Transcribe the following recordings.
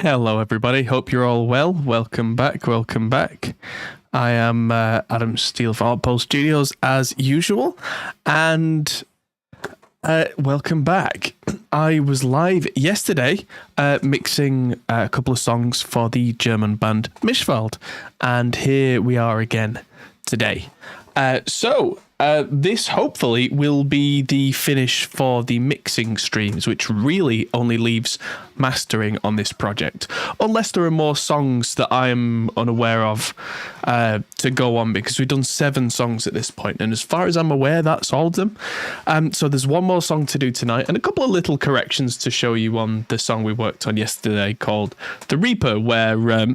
Hello, everybody. Hope you're all well. Welcome back. Welcome back. I am Adam Steele from Outpost Studios as usual, and welcome back. I was live yesterday mixing a couple of songs for the German band Mischwald, and here we are again today. This hopefully will be the finish for the mixing streams, which really only leaves mastering on this project, unless there are more songs that I'm unaware of to go on, because we've done 7 songs at this point, and as far as I'm aware, that's all of them. So there's one more song to do tonight, and a couple of little corrections to show you on the song we worked on yesterday called The Reaper, where I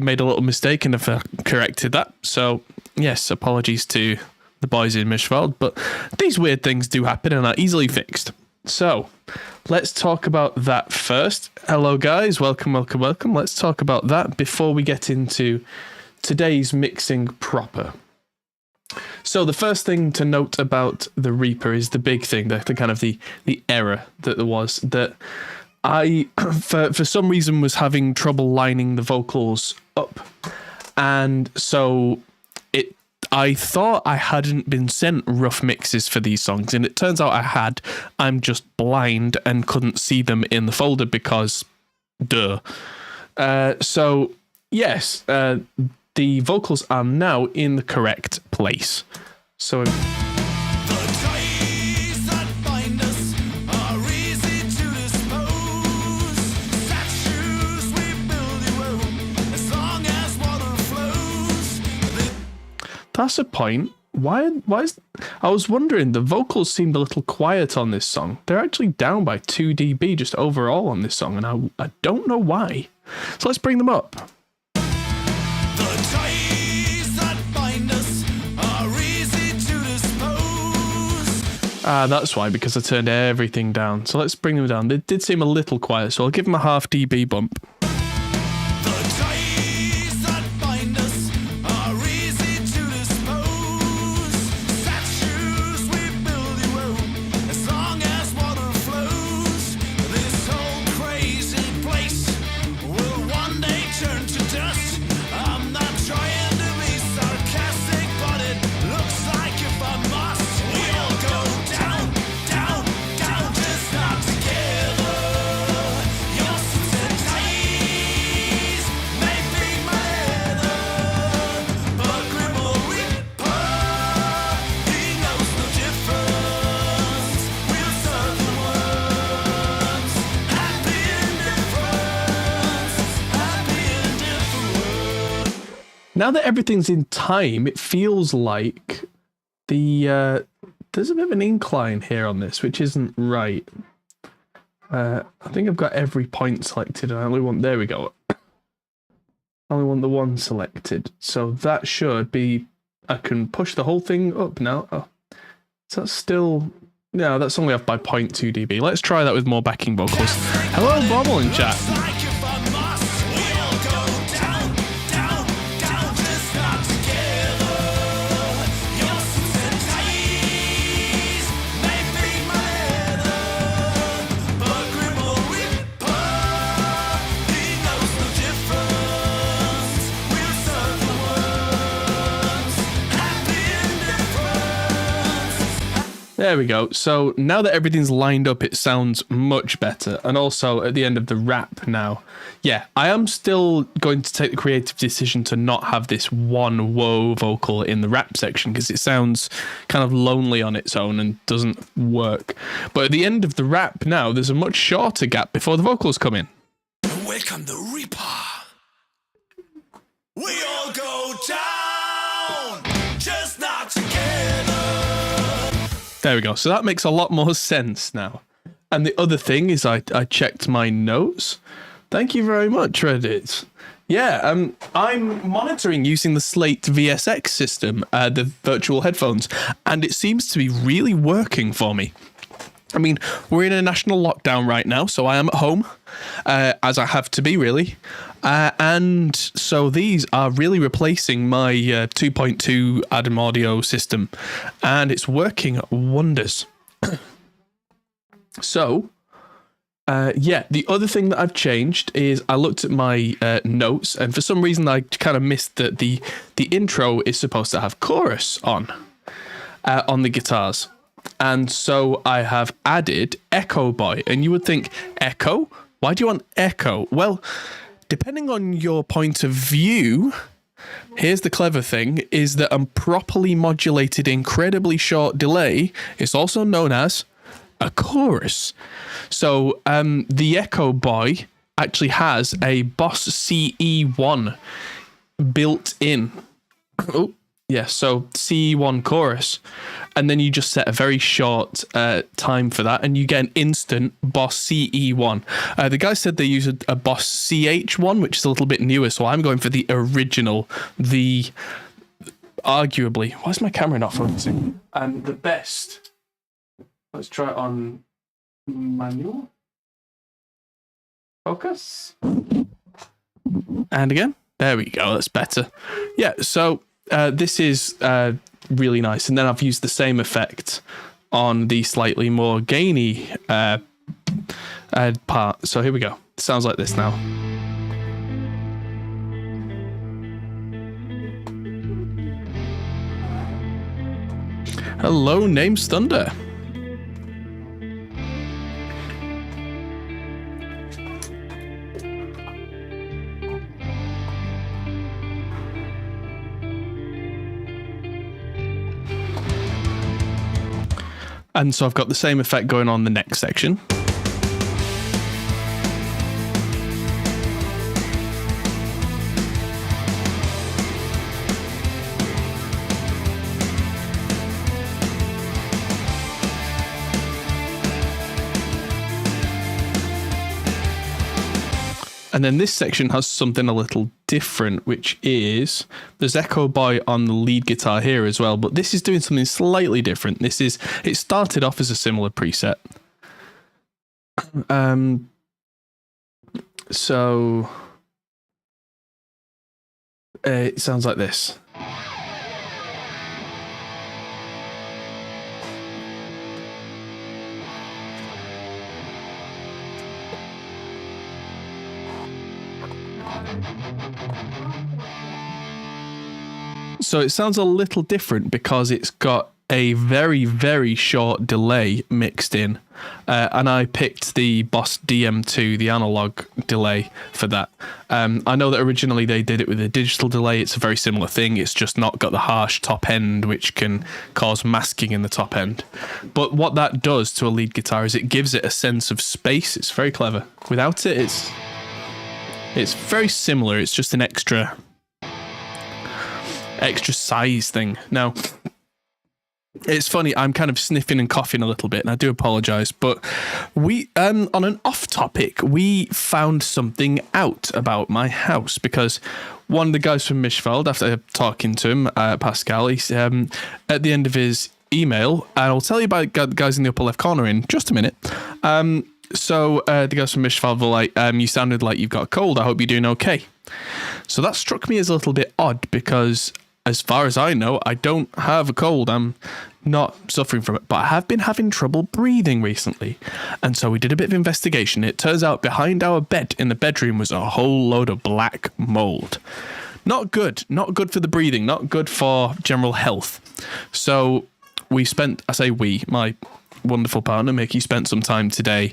made a little mistake and I've corrected that. So yes, apologies to the boys in Mischwald, but these weird things do happen and are easily fixed. So let's talk about that first. Hello guys, welcome. Let's talk about that before we get into today's mixing proper. So the first thing to note about the Reaper is the big thing, the kind of the error that there was, that I, for some reason, was having trouble lining the vocals up. And so I thought I hadn't been sent rough mixes for these songs, and it turns out I had. I'm just blind and couldn't see them in the folder because, duh. So, yes, the vocals are now in the correct place. So that's a point. Why is... I was wondering, the vocals seemed a little quiet on this song. They're actually down by 2 dB just overall on this song, and I don't know why. So let's bring them up. That's why, because I turned everything down. So let's bring them down. They did seem a little quiet, so I'll give them a half dB bump. Now that everything's in time, it feels like there's a bit of an incline here on this, which isn't right. I think I've got every point selected, and I only want... There we go. I only want the one selected. So that should be... I can push the whole thing up now. Oh, so that's still... No, that's only off by 0.2 dB. Let's try that with more backing vocals. Hello, Bobble in chat. There we go. So now that everything's lined up, it sounds much better. And also at the end of the rap now, yeah, I am still going to take the creative decision to not have this one whoa vocal in the rap section, because it sounds kind of lonely on its own and doesn't work. But at the end of the rap now, there's a much shorter gap before the vocals come in. Welcome the Reaper. We all go down, just not together. There we go. So that makes a lot more sense now. And the other thing is I checked my notes. Thank you very much, Reddit. Yeah, I'm monitoring using the Slate VSX system, the virtual headphones, and it seems to be really working for me. I mean, we're in a national lockdown right now, so I am at home, as I have to be, really. And so these are really replacing my 2.2 Adam audio system, and it's working wonders. So Yeah, the other thing that I've changed is I looked at my notes, and for some reason I kind of missed that the intro is supposed to have chorus on the guitars. And so I have added Echo Boy. And you would think, Echo? Why do you want Echo? Well, depending on your point of view, here's the clever thing, is that a properly modulated, incredibly short delay is also known as a chorus. So the Echo Boy actually has a Boss CE1 built in. Oh, yeah, so CE1 chorus. And then you just set a very short time for that, and you get an instant Boss CE1. The guy said they use a Boss CH1, which is a little bit newer, so I'm going for the original, the arguably... Why is my camera not focusing? The best... Let's try it on manual. Focus. And again. There we go. That's better. Yeah, so this is really nice. And then I've used the same effect on the slightly more gainy part. So here we go. It sounds like this now. Hello, name's Thunder. And so I've got the same effect going on the next section. And then this section has something a little different, which is there's Echo Boy on the lead guitar here as well, but this is doing something slightly different. It started off as a similar preset. So it sounds like this. So it sounds a little different because it's got a very, very short delay mixed in. And I picked the Boss DM2, the analog delay for that. I know that originally they did it with a digital delay. It's a very similar thing. It's just not got the harsh top end, which can cause masking in the top end. But what that does to a lead guitar is it gives it a sense of space. It's very clever. Without it, it's very similar. It's just an extra size thing. Now, it's funny, I'm kind of sniffing and coughing a little bit, and I do apologize, but we, on an off topic, we found something out about my house because one of the guys from Mischwald, after talking to him, Pascal, he's, at the end of his email, and I'll tell you about the guys in the upper left corner in just a minute. So the guys from Mischwald were like, you sounded like you've got a cold. I hope you're doing okay. So that struck me as a little bit odd because as far as I know, I don't have a cold. I'm not suffering from it, but I have been having trouble breathing recently. And so we did a bit of investigation. It turns out behind our bed in the bedroom was a whole load of black mold. Not good. Not good for the breathing. Not good for general health. So we spent, I say we, my wonderful partner Mickey spent some time today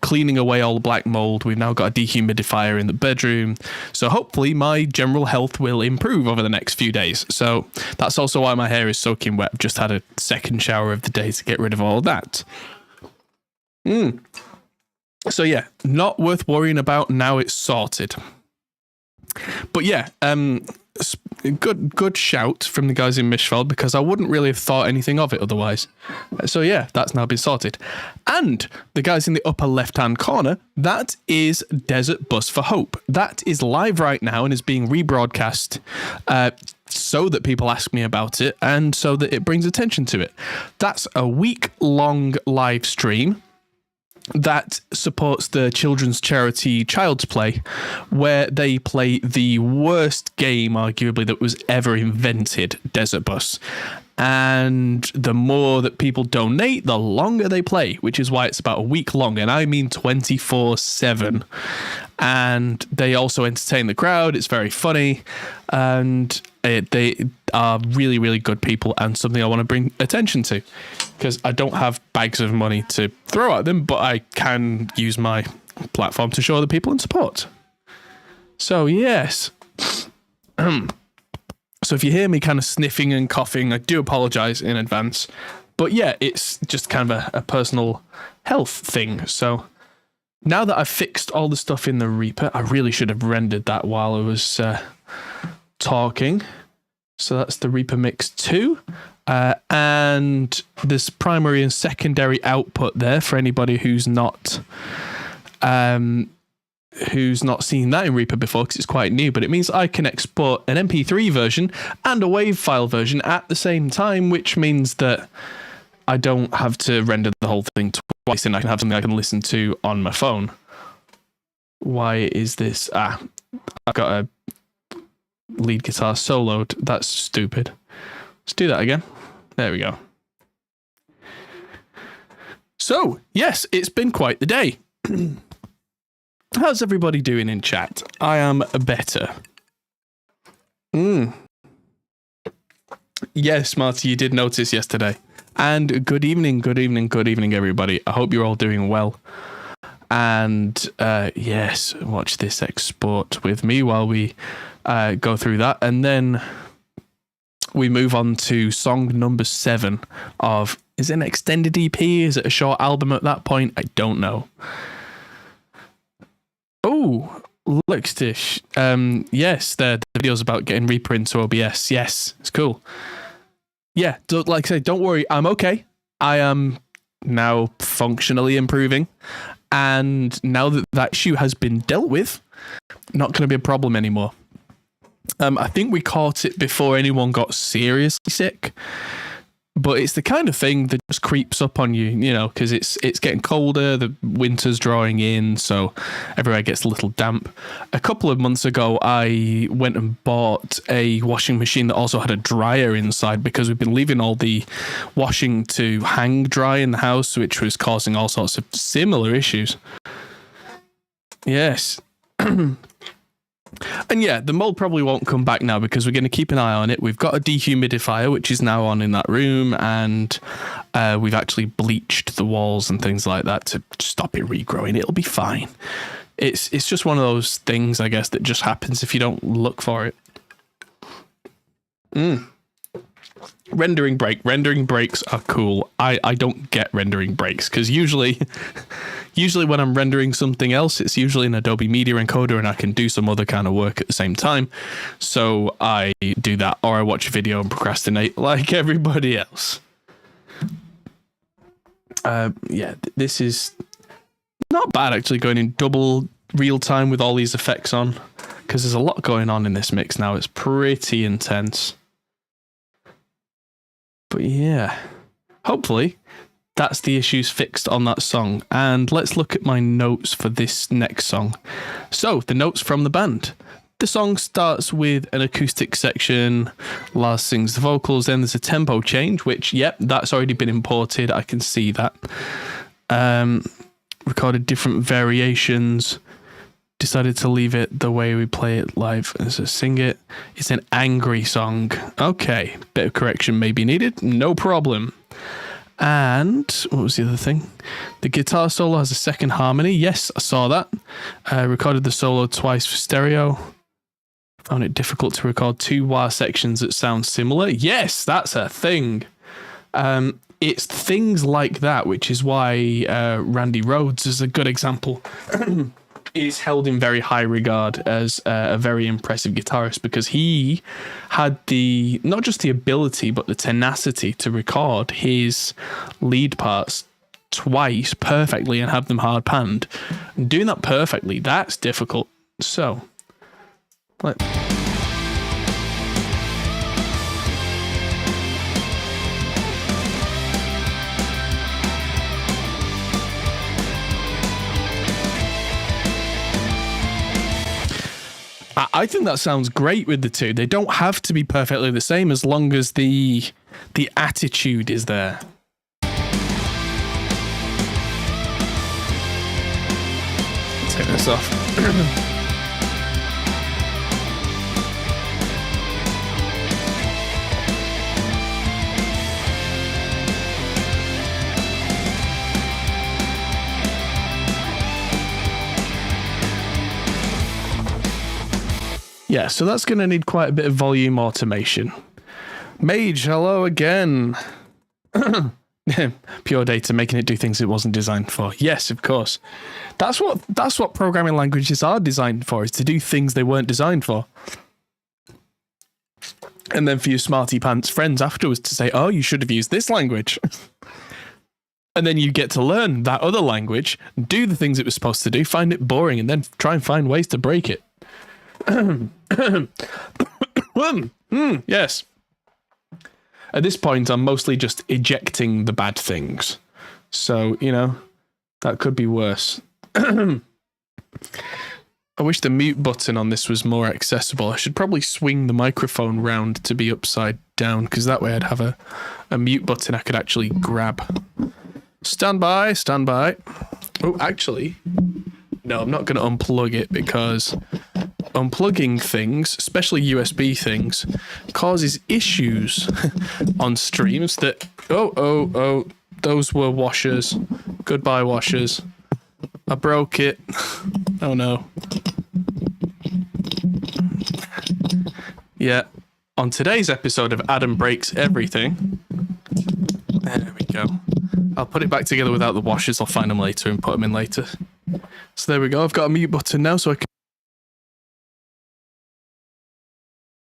cleaning away all the black mold. We've now got a dehumidifier in the bedroom, so hopefully my general health will improve over the next few days. So that's also why my hair is soaking wet. I've just had a second shower of the day to get rid of all of that. So yeah, not worth worrying about. Now it's sorted. But yeah, good shout from the guys in Mischwald because I wouldn't really have thought anything of it otherwise. So yeah, that's now been sorted. And the guys in the upper left-hand corner, that is Desert Bus for Hope. That is live right now and is being rebroadcast so that people ask me about it and so that it brings attention to it. That's a week-long live stream that supports the children's charity Child's Play, where they play the worst game, arguably, that was ever invented, Desert Bus. And the more that people donate, the longer they play, which is why it's about a week long, and I mean 24/7. And they also entertain the crowd. It's very funny, and they are really, really good people, and something I want to bring attention to, because I don't have bags of money to throw at them, but I can use my platform to show other people and support. So yes. So if you hear me kind of sniffing and coughing, I do apologize in advance. But yeah, it's just kind of a personal health thing. So now that I've fixed all the stuff in the Reaper, I really should have rendered that while I was talking. So that's the Reaper Mix 2. And there's primary and secondary output there for anybody who's not seen that in Reaper before, because it's quite new, but it means I can export an MP3 version and a WAV file version at the same time, which means that I don't have to render the whole thing twice, and I can have something I can listen to on my phone. Why is this? I've got a lead guitar soloed. That's stupid. Let's do that again. There we go. So, yes, it's been quite the day. How's everybody doing in chat? I am better. Yes, Marty, you did notice yesterday. And good evening, everybody. I hope you're all doing well. And yes, watch this export with me while we go through that. And then we move on to song number 7 of... Is it an extended EP? Is it a short album at that point? I don't know. Oh, look, Stish. Yes, the video's about getting Reaper into OBS. Yes, it's cool. Yeah, like I say, don't worry. I'm okay. I am now functionally improving. And now that that issue has been dealt with, not going to be a problem anymore. I think we caught it before anyone got seriously sick. But it's the kind of thing that just creeps up on you, you know, because it's getting colder, the winter's drawing in, so everywhere gets a little damp. A couple of months ago, I went and bought a washing machine that also had a dryer inside, because we've been leaving all the washing to hang dry in the house, which was causing all sorts of similar issues. Yes. And yeah, the mold probably won't come back now, because we're going to keep an eye on it. We've got a dehumidifier, which is now on in that room, and we've actually bleached the walls and things like that to stop it regrowing. It'll be fine. It's just one of those things, I guess, that just happens if you don't look for it. Rendering breaks are cool. I don't get rendering breaks, because usually when I'm rendering something else, it's usually an Adobe Media Encoder and I can do some other kind of work at the same time. So I do that, or I watch a video and procrastinate like everybody else. Yeah, this is not bad actually, going in double real time with all these effects on, because there's a lot going on in this mix now. It's pretty intense. But yeah, hopefully that's the issues fixed on that song. And let's look at my notes for this next song. So the notes from the band. The song starts with an acoustic section. Lars sings the vocals. Then there's a tempo change, which, yep, that's already been imported. I can see that. Recorded different variations. Decided to leave it the way we play it live. So sing it. It's an angry song. Okay, bit of correction may be needed. No problem. And what was the other thing? The guitar solo has a second harmony. Yes, I saw that. Recorded the solo twice for stereo. Found it difficult to record 2 wah sections that sound similar. Yes, that's a thing. It's things like that, which is why Randy Rhoads is a good example. Is held in very high regard as a very impressive guitarist, because he had the not just the ability but the tenacity to record his lead parts twice perfectly and have them hard panned. And doing that perfectly, that's difficult. So I think that sounds great with the two. They don't have to be perfectly the same as long as the attitude is there. Take this off. Yeah, so that's going to need quite a bit of volume automation. Mage, hello again. Pure data, making it do things it wasn't designed for. Yes, of course. That's what programming languages are designed for, is to do things they weren't designed for. And then for your smarty pants friends afterwards to say, oh, you should have used this language. And then you get to learn that other language, do the things it was supposed to do, find it boring, and then try and find ways to break it. Yes. At this point, I'm mostly just ejecting the bad things. So, you know, that could be worse. I wish the mute button on this was more accessible. I should probably swing the microphone round to be upside down, because that way I'd have a mute button I could actually grab. Stand by, stand by. Oh, actually, no, I'm not going to unplug it, because unplugging things, especially USB things, causes issues on streams that... Oh, those were washers. Goodbye, washers. I broke it. Oh, no. Yeah. On today's episode of Adam Breaks Everything... There we go. I'll put it back together without the washers. I'll find them later and put them in later. So there we go. I've got a mute button now, so I can...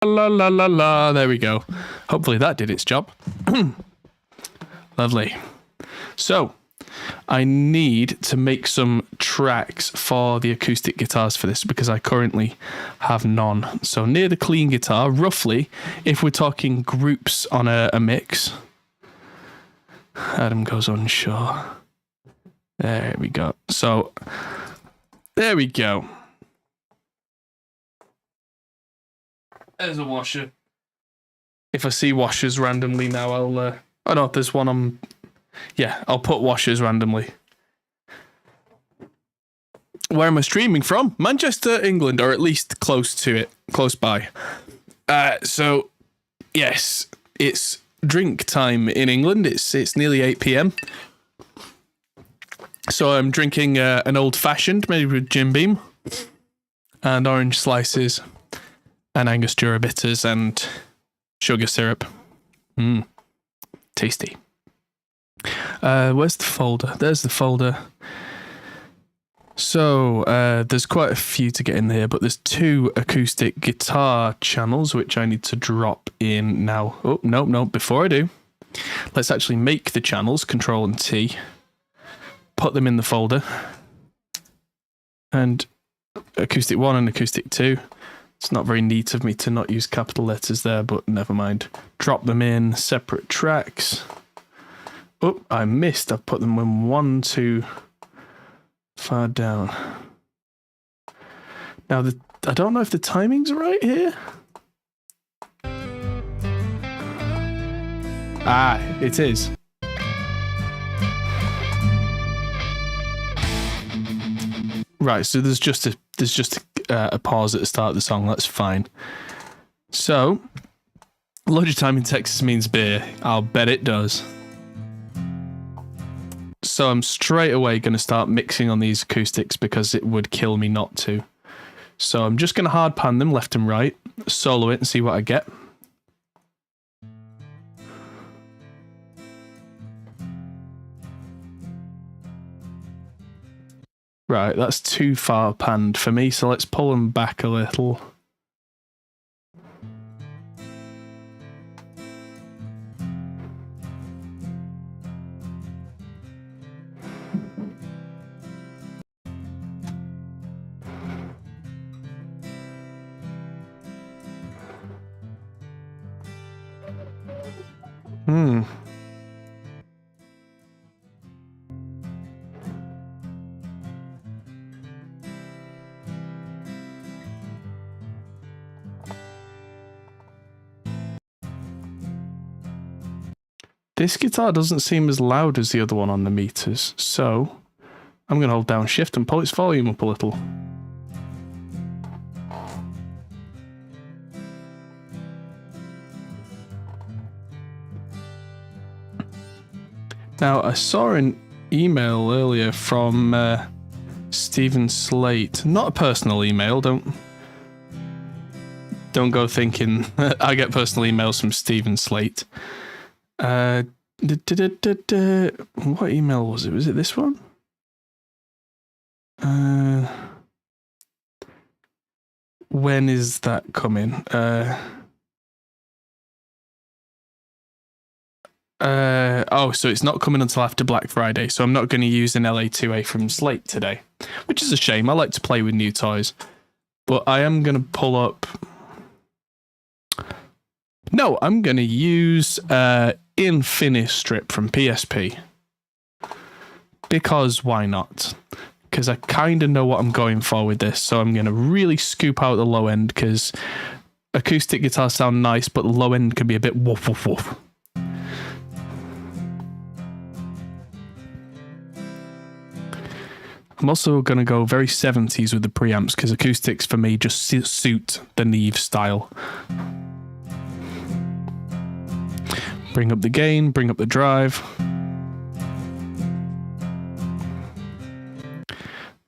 La la la la. There we go. Hopefully that did its job. Lovely. So, I need to make some tracks for the acoustic guitars for this, because I currently have none. So near the clean guitar, roughly, if we're talking groups on a mix... Adam goes unsure. There we go. So, there we go. There's a washer. If I see washers randomly now, I'll... oh no, there's one on... Yeah, I'll put washers randomly. Where am I streaming from? Manchester, England, or at least close to it. Close by. So, yes, it's drink time in England. It's nearly 8 p.m. So I'm drinking an old-fashioned made with Jim Beam and orange slices and Angostura bitters and sugar syrup. Tasty. Where's the folder? There's the folder. So there's quite a few to get in here, but there's 2 acoustic guitar channels which I need to drop in now. Oh, no, before I do, let's actually make the channels, Control and T, put them in the folder, and acoustic 1 and acoustic 2. It's not very neat of me to not use capital letters there, but never mind. Drop them in separate tracks. Oh, I missed. I've put them in 1 too far down. Now, I don't know if the timing's right here. Ah, it is. Right, so there's just a pause at the start of the song. That's fine. So, lunchtime in Texas means beer. I'll bet it does. So I'm straight away going to start mixing on these acoustics because it would kill me not to. So I'm just going to hard pan them left and right, solo it and see what I get. Right, that's too far panned for me, so let's pull them back a little. This guitar doesn't seem as loud as the other one on the meters, so I'm going to hold down shift and pull its volume up a little. Now, I saw an email earlier from Stephen Slate. Not a personal email, don't go thinking I get personal emails from Stephen Slate. What email was it? Was it this one? When is that coming? So it's not coming until after Black Friday, so I'm not going to use an LA2A from Slate today, which is a shame. I like to play with new toys, but I am going to pull up... No, I'm going to use Infinistrip from PSP, because why not? Because I kind of know what I'm going for with this, so I'm going to really scoop out the low end, because acoustic guitars sound nice, but the low end can be a bit woof woof woof. I'm also going to go very 70s with the preamps, because acoustics for me just suit the Neve style. Bring up the gain, bring up the drive.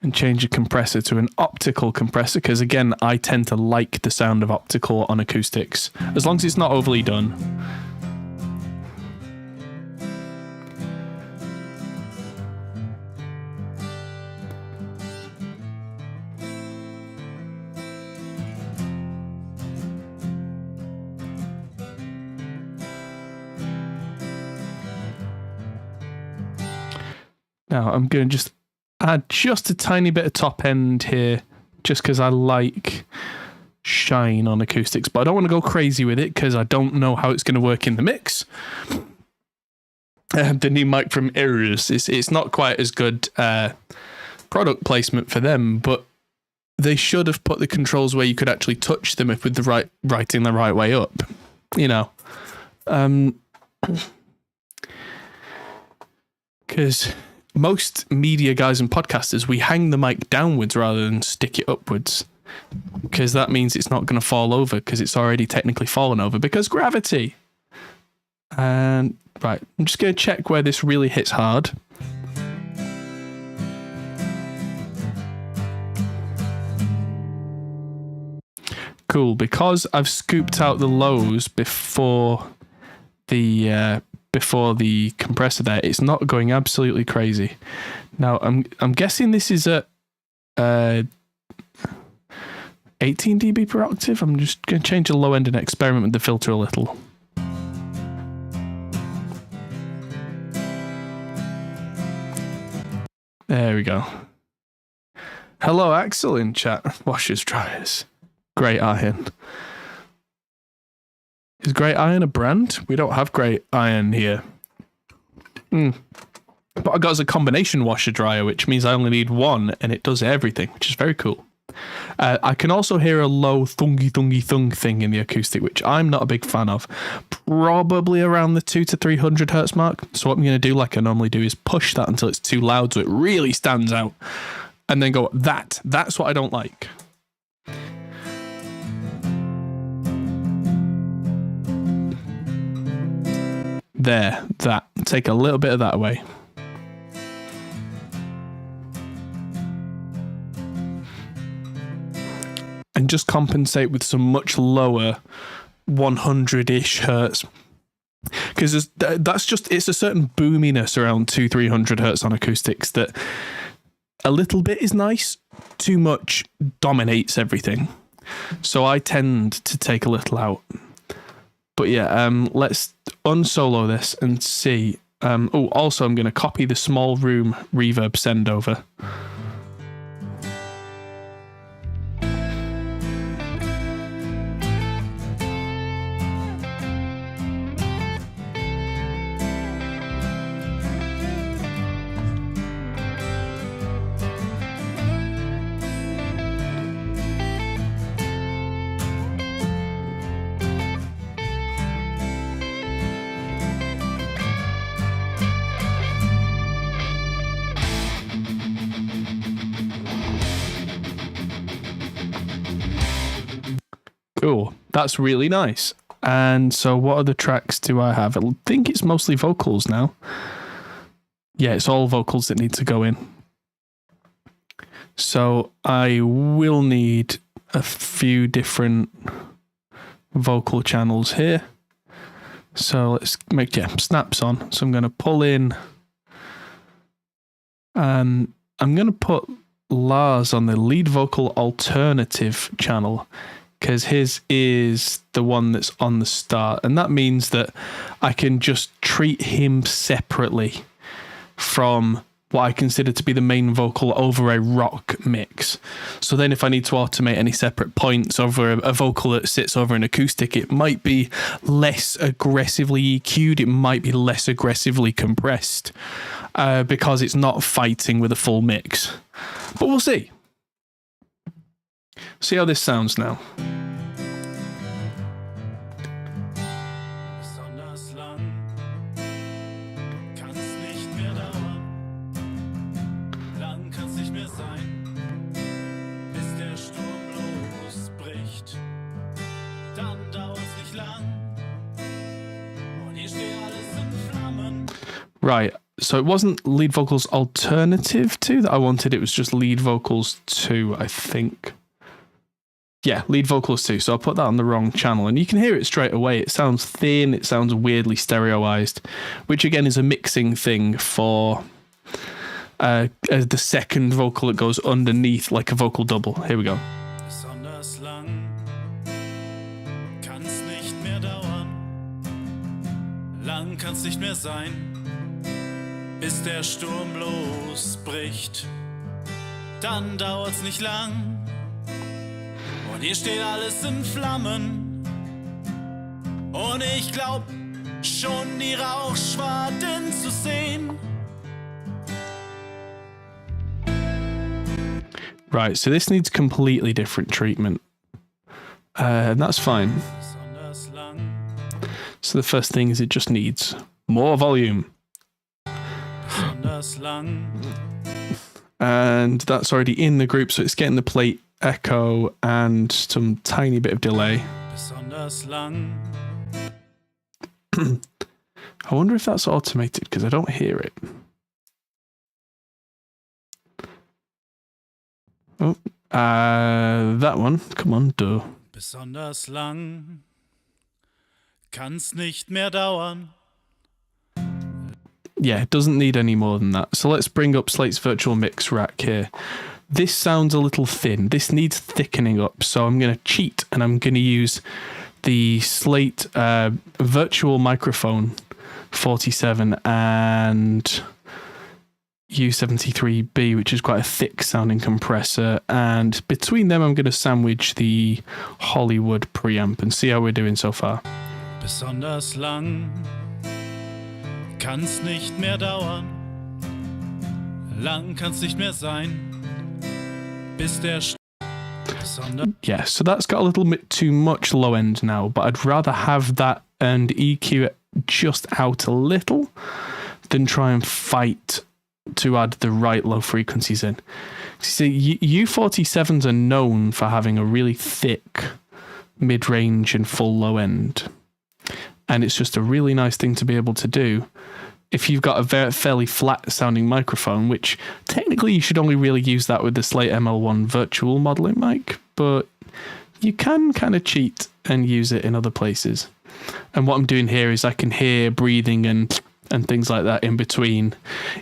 And change the compressor to an optical compressor, because again, I tend to like the sound of optical on acoustics, as long as it's not overly done. Now I'm going to just add just a tiny bit of top end here, just because I like shine on acoustics, but I don't want to go crazy with it because I don't know how it's going to work in the mix. The new mic from Errors, it's not quite as good product placement for them, but they should have put the controls where you could actually touch them if with the writing the right way up, you know. Because most media guys and podcasters, we hang the mic downwards rather than stick it upwards, because that means it's not going to fall over, because it's already technically fallen over because gravity. And right, I'm just going to check where this really hits hard. Cool, because I've scooped out the lows before the compressor there, it's not going absolutely crazy. Now I'm guessing this is at 18 dB per octave. I'm just going to change the low end and experiment with the filter a little. There we go. Hello Axel in chat. Washers, dryers. Great Iron. Is Great Iron a brand? We don't have Great Iron here. But I got as a combination washer dryer, which means I only need one and it does everything, which is very cool. I can also hear a low thungy thungy thung thing in the acoustic, which I'm not a big fan of. Probably around the 200 to 300 hertz mark. So what I'm going to do, like I normally do, is push that until it's too loud so it really stands out. And then go, that's what I don't like. There, that. Take a little bit of that away. And just compensate with some much lower 100-ish hertz. Because that's just, it's a certain boominess around 200-300 hertz on acoustics that a little bit is nice, too much dominates everything. So I tend to take a little out. But yeah, let's unsolo this and see. Also, I'm going to copy the small room reverb send over. Cool. That's really nice. And so what other tracks do I have? I think it's mostly vocals now. Yeah, it's all vocals that need to go in. So I will need a few different vocal channels here. So let's make, snaps on. So I'm going to pull in, I'm going to put Lars on the lead vocal alternative channel, because his is the one that's on the start. And that means that I can just treat him separately from what I consider to be the main vocal over a rock mix. So then if I need to automate any separate points over a vocal that sits over an acoustic, it might be less aggressively EQ'd, it might be less aggressively compressed, because it's not fighting with a full mix. But we'll see. See how this sounds now. Right, so it wasn't lead vocals alternative 2 that I wanted, it was just lead vocals 2, I think. Yeah, lead vocals 2, so I'll put that on the wrong channel, and you can hear it straight away. It sounds thin, it sounds weirdly stereoized, which again is a mixing thing for the second vocal that goes underneath, like a vocal double. Here we go. Besonders lang kann's nicht mehr dauern. Lang kann's nicht mehr sein, bis der Sturm losbricht. Dann dauert's nicht lang und hier steht alles in Flammen. Und ich glaub schon die Rauchschwaden zu sehen. Right, so this needs completely different treatment. And that's fine. So the first thing is it just needs more volume. And that's already in the group, so it's getting the plate echo and some tiny bit of delay. I wonder if that's automated, because I don't hear it. Oh, that one. Come on, duh. Besonders lang kann's nicht mehr dauern. Yeah, it doesn't need any more than that. So let's bring up Slate's virtual mix rack here. This sounds a little thin. This needs thickening up. So I'm going to cheat and I'm going to use the Slate virtual microphone 47 and U73B, which is quite a thick sounding compressor. And between them, I'm going to sandwich the Hollywood preamp and see how we're doing so far. Besonders lang kann's nicht mehr dauern. Lang kann's nicht mehr sein, bis der Yeah, so that's got a little bit too much low end now, but I'd rather have that and EQ it just out a little than try and fight to add the right low frequencies in. See, U47s are known for having a really thick mid-range and full low end. And it's just a really nice thing to be able to do if you've got a fairly flat sounding microphone, which technically you should only really use that with the Slate ML1 virtual modeling mic, but you can kind of cheat and use it in other places. And what I'm doing here is I can hear breathing and things like that in between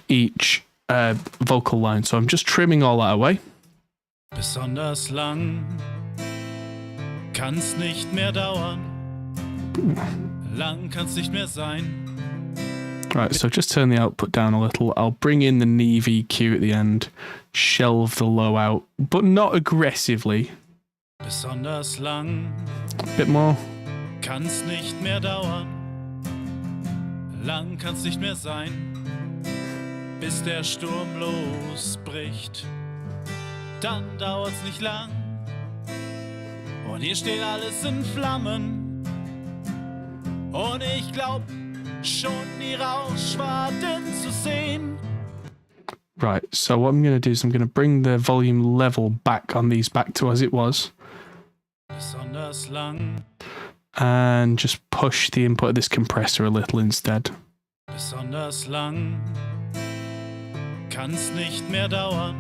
each vocal line. So I'm just trimming all that away. Besonders lang kann's nicht mehr dauern. Lang kann's nicht mehr sein. Right, so just turn the output down a little. I'll bring in the Neve EQ at the end, shelve the low out, but not aggressively. Besonders lang Bit more. kann's nicht mehr dauern. Lang kann's nicht mehr sein, bis der Sturm losbricht. Dann dauert's nicht lang und hier steht alles in Flammen. Und ich glaub schon die Rauchschwaden zu sehen. Right, so what I'm going to do is I'm going to bring the volume level back on these back to as it was. besonders lang, and just push the input of this compressor a little instead. besonders lang. Kann's nicht mehr dauern,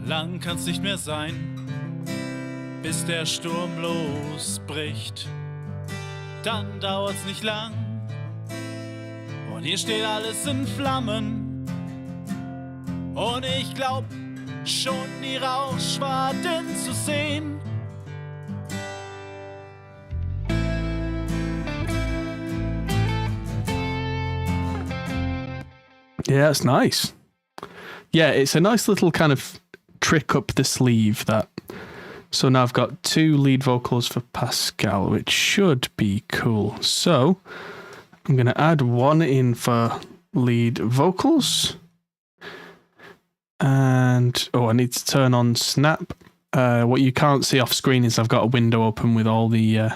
lang kann's nicht mehr sein, bis der Sturm losbricht. Dann dauert's nicht lang und hier steht alles in Flammen. Und ich glaub schon die Rauchschwaden zu sehen. Yeah, it's nice. Yeah, it's a nice little kind of trick up the sleeve that. So now I've got 2 lead vocals for Pascal, which should be cool. So I'm going to add 1 in for lead vocals. And, I need to turn on Snap. What you can't see off screen is I've got a window open with all the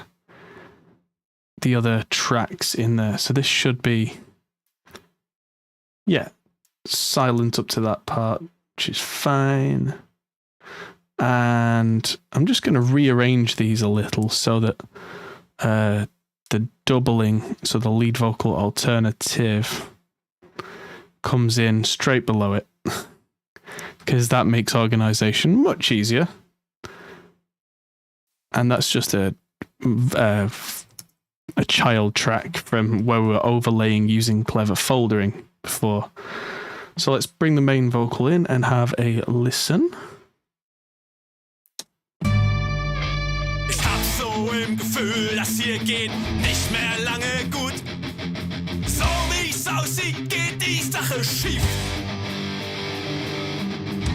other tracks in there. So this should be, silent up to that part, which is fine. And I'm just going to rearrange these a little so that the doubling, so the lead vocal alternative comes in straight below it, because that makes organization much easier. And that's just a child track from where we were overlaying using clever foldering before. So let's bring the main vocal in and have a listen. Ich hab so im Gefühl, das hier geht nicht mehr lange gut. So wie's aussieht, geht die Sache schief.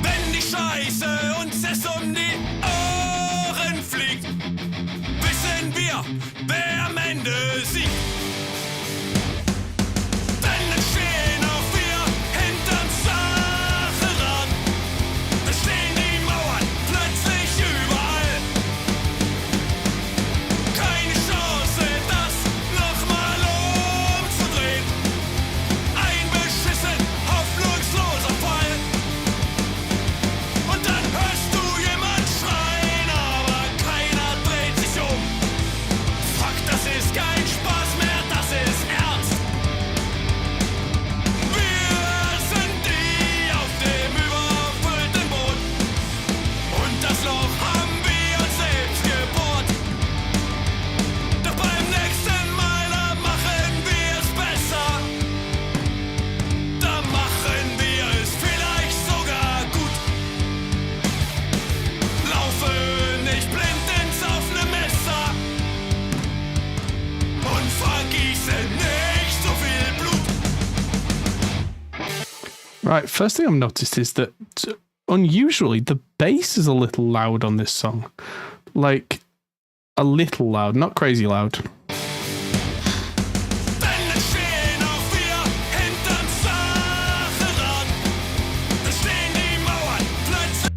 Wenn die Scheiße uns es um die Ohren fliegt, wissen wir, wer am Ende siegt. Denn dann stehen auch wir hinterm Stacheldraht. Da stehen die Mauern plötzlich überall. Keine Chance, das nochmal umzudrehen. Ein beschissen, hoffnungsloser Fall. Und dann hörst du jemand schreien, aber keiner dreht sich um. Fuck, das ist kein Spaß mehr, das ist ernst. Wir sind die auf dem überfüllten Boot. Und das Loch haben wir uns selbst gebohrt. Doch beim nächsten Mal, da machen wir es besser. Da machen wir es vielleicht sogar gut. Laufe nicht blind ins offene Messer und vergieße nicht so viel Blut. Right, first thing I've noticed is that unusually the bass is a little loud on this song. Like, a little loud, not crazy loud. Denn dann stehen auch wir hinterm Stacheldraht. Da stehen die Mauern plötzlich.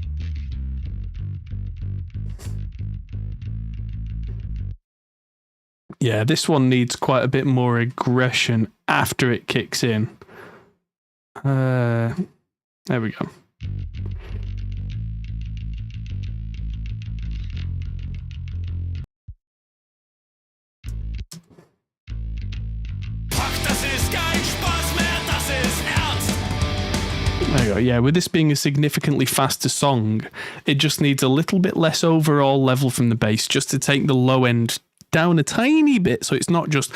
Yeah, this one needs quite a bit more aggression after it kicks in. There we go. Fuck, das ist kein Spaß mehr, das ist ernst. There you go. Yeah, with this being a significantly faster song, it just needs a little bit less overall level from the bass just to take the low end down a tiny bit so it's not just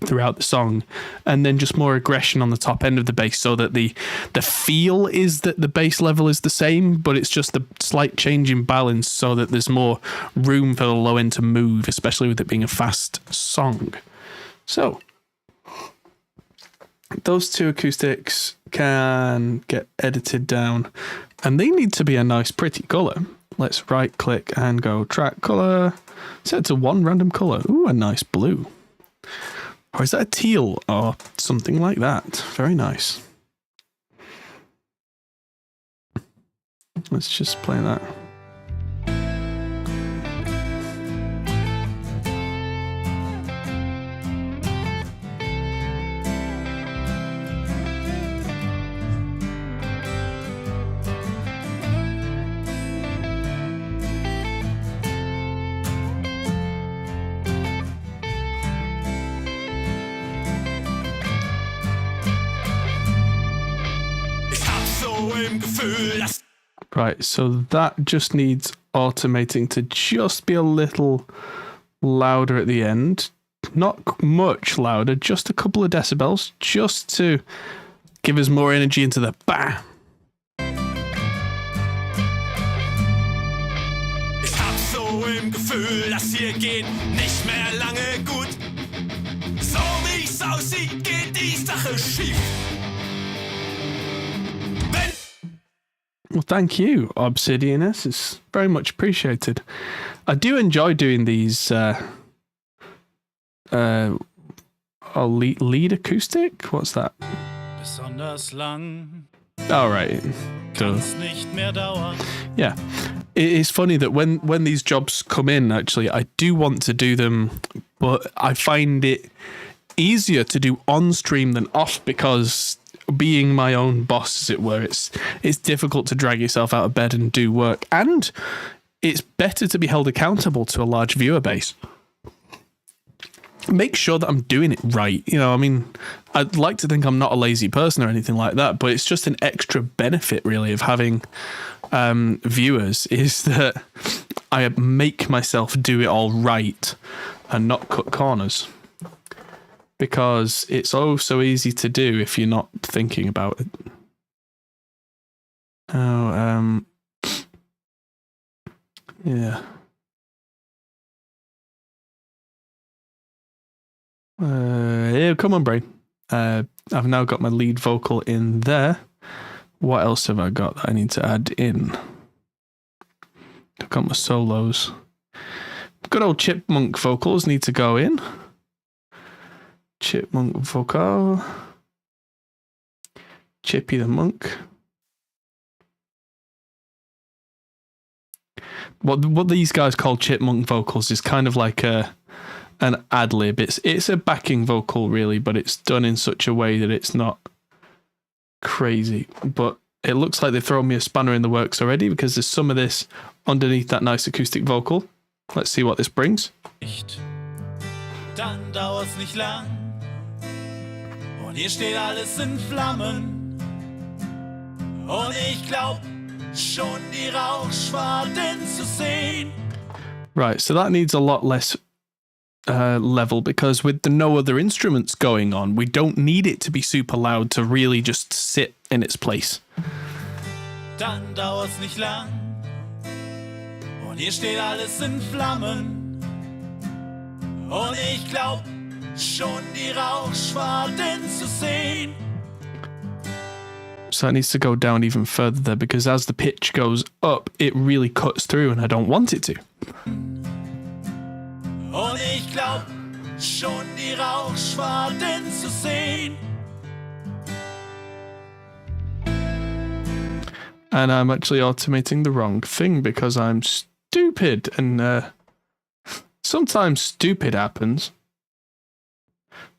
throughout the song, and then just more aggression on the top end of the bass so that the feel is that the bass level is the same, but it's just a slight change in balance so that there's more room for the low end to move, especially with it being a fast song. So those 2 acoustics can get edited down, and they need to be a nice pretty color. Let's right click and go track color, set to 1 random color. Ooh, a nice blue. Or is that a teal or something like that? Very nice. Let's just play that. im Gefühl, dass Right, so that just needs automating to just be a little louder at the end. Not much louder, just a couple of decibels, just to give us more energy into the bah. ich hab so im Gefühl, das hier geht nicht mehr lange gut. So wie es aussieht, geht die Sache schief. Wenn Well, thank you, Obsidianus. It's very much appreciated. I do enjoy doing these lead acoustic? What's that? Besonders lang Oh, right. Duh. kann's nicht mehr dauern. Yeah. It is funny that when these jobs come in, actually, I do want to do them, but I find it easier to do on stream than off because being my own boss, as it were, it's difficult to drag yourself out of bed and do work, and it's better to be held accountable to a large viewer base. Make sure that I'm doing it right. You know, I mean, I'd like to think I'm not a lazy person or anything like that, but it's just an extra benefit, really, of having viewers is that I make myself do it all right and not cut corners. Because it's oh so easy to do if you're not thinking about it. Oh, yeah. Yeah, come on, brain. I've now got my lead vocal in there. What else have I got that I need to add in? I've got my solos. Good old chipmunk vocals need to go in. Chipmunk vocal. Chippy the monk. What these guys call chipmunk vocals is kind of like an ad lib. It's a backing vocal really, but it's done in such a way that it's not crazy. But it looks like they've thrown me a spanner in the works already because there's some of this underneath that nice acoustic vocal. Let's see what this brings. Dann dauert's nicht lang. Und hier steht alles in Flammen. Und ich glaub, schon die Rauchschwaden zu sehen. Right, so that needs a lot less level because with the no other instruments going on, we don't need it to be super loud to really just sit in its place. Dann dauert's nicht lang. Und hier steht alles in Flammen. Und ich glaub, schon die Rauchschwaden zu sehen. So that needs to go down even further there because as the pitch goes up, it really cuts through and I don't want it to. Und ich glaub, schon die Rauchschwaden zu sehen. And I'm actually automating the wrong thing because I'm stupid and sometimes stupid happens.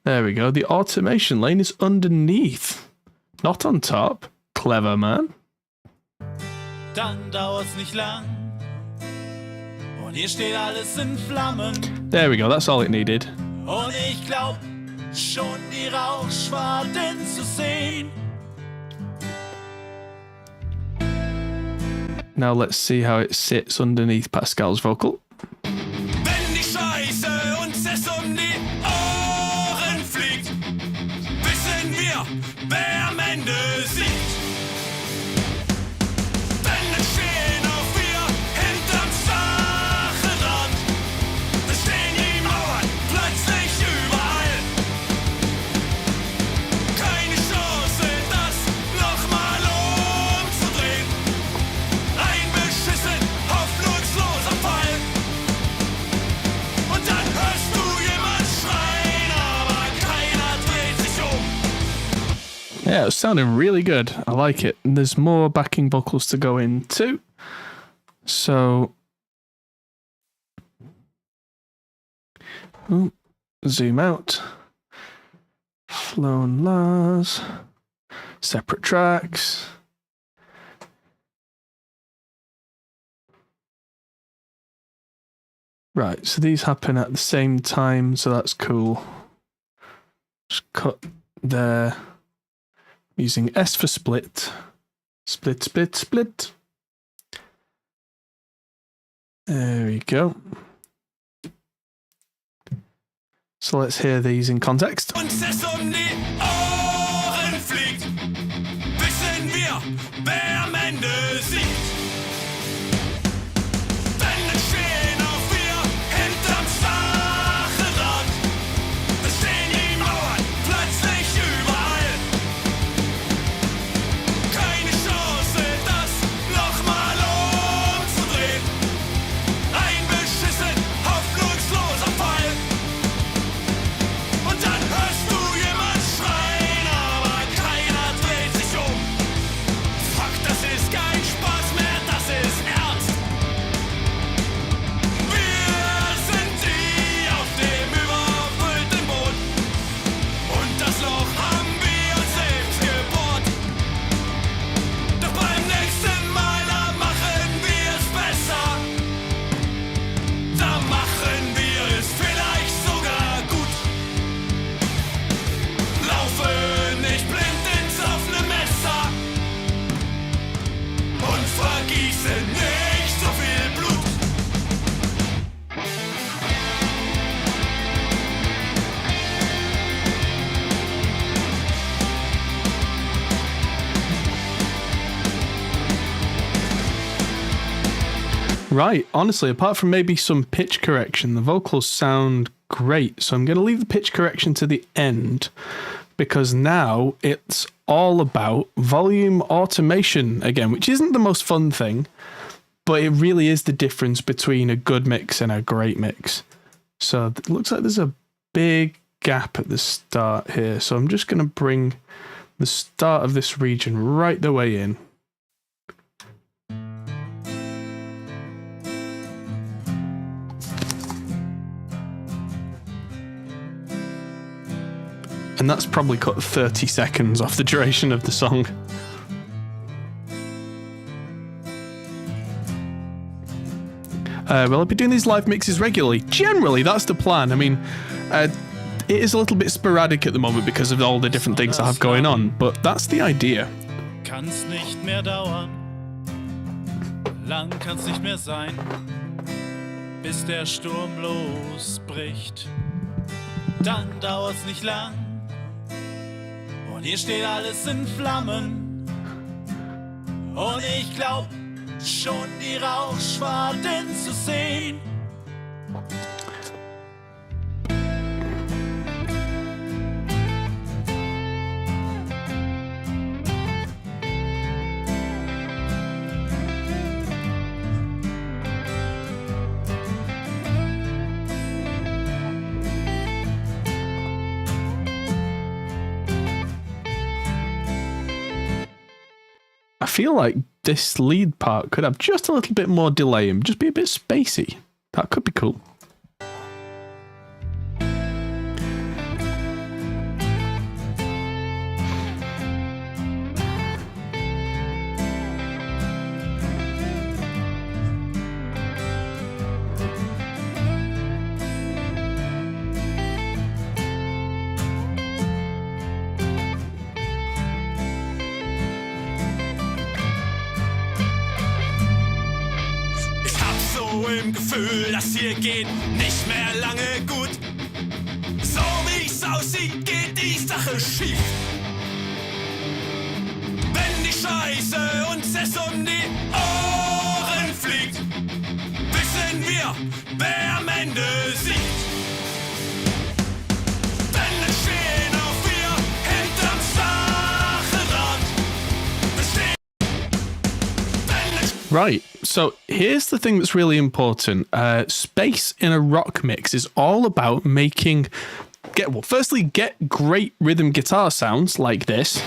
There we go. The automation lane is underneath, not on top. Clever man. Dann dauert's nicht lang. Und hier steht alles in Flammen. There we go. That's all it needed. Und ich glaub, schon die Rauchschwaden zu sehen. Now let's see how it sits underneath Pascal's vocal. Wenn die Scheiße uns es um die Ohren fliegt, wissen wir, wer am Ende siegt. Denn dann stehen auch wir hinterm Stacheldraht. Da stehen die Mauern plötzlich überall. Keine Chance, das nochmal umzudrehen. Ein beschissen, hoffnungsloser Fall. Und dann hörst du jemand schreien, aber keiner dreht sich um. Yeah, it's sounding really good. I like it. And there's more backing vocals to go in too. So, zoom out. Flown Lars. Separate tracks. Right, so these happen at the same time, so that's cool. Just cut there. Using S for split. Split, split, split. There we go. So let's hear these in context. Uns es die Ohren fliegt, wissen wir, wer am Ende siegt. Denn es stehen auch wir hinterm Stacheldraht. Es stehen die Mauern plötzlich überall. Keine Chance, das nochmal umzudrehen. Ein beschissen, hoffnungsloser Fall. Und dann hörst du jemand schreien, aber keiner dreht sich um. Fuck, das ist kein Spaß mehr, das ist ernst. Wir sind die auf dem überfüllten Boot. Und das Loch haben wir uns selbst gebohrt. Doch beim nächsten Mal, da machen wir es besser. Da machen wir es vielleicht sogar gut. Laufe nicht blind ins offene Messer und vergieße nicht so viel Blut. Right, honestly, apart from maybe some pitch correction, the vocals sound great. So I'm going to leave the pitch correction to the end because now it's all about volume automation again, which isn't the most fun thing, but it really is the difference between a good mix and a great mix. So it looks like there's a big gap at the start here. So I'm just going to bring the start of this region right the way in. And that's probably cut 30 seconds off the duration of the song. Well, I'll be doing these live mixes regularly. Generally, that's the plan. I mean, it is a little bit sporadic at the moment because of all the different things I have going on, but that's the idea. Kann's nicht mehr dauern, lang kann's nicht mehr sein, bis der Sturm losbricht. Dann dauert's nicht lang und hier steht alles in Flammen. Und ich glaub schon die Rauchschwaden zu sehen. I feel like this lead part could have just a little bit more delay and just be a bit spacey. That could be cool. Im Gefühl, das hier geht nicht mehr lange gut. So wie es aussieht, geht die Sache schief. Wenn die Scheiße uns es um die Ohren fliegt, wissen wir, wer am Ende siegt. Denn es stehen auch wir hinterm Stacheldraht. Right, so here's the thing that's really important. Space in a rock mix is all about making, firstly, get great rhythm guitar sounds like this.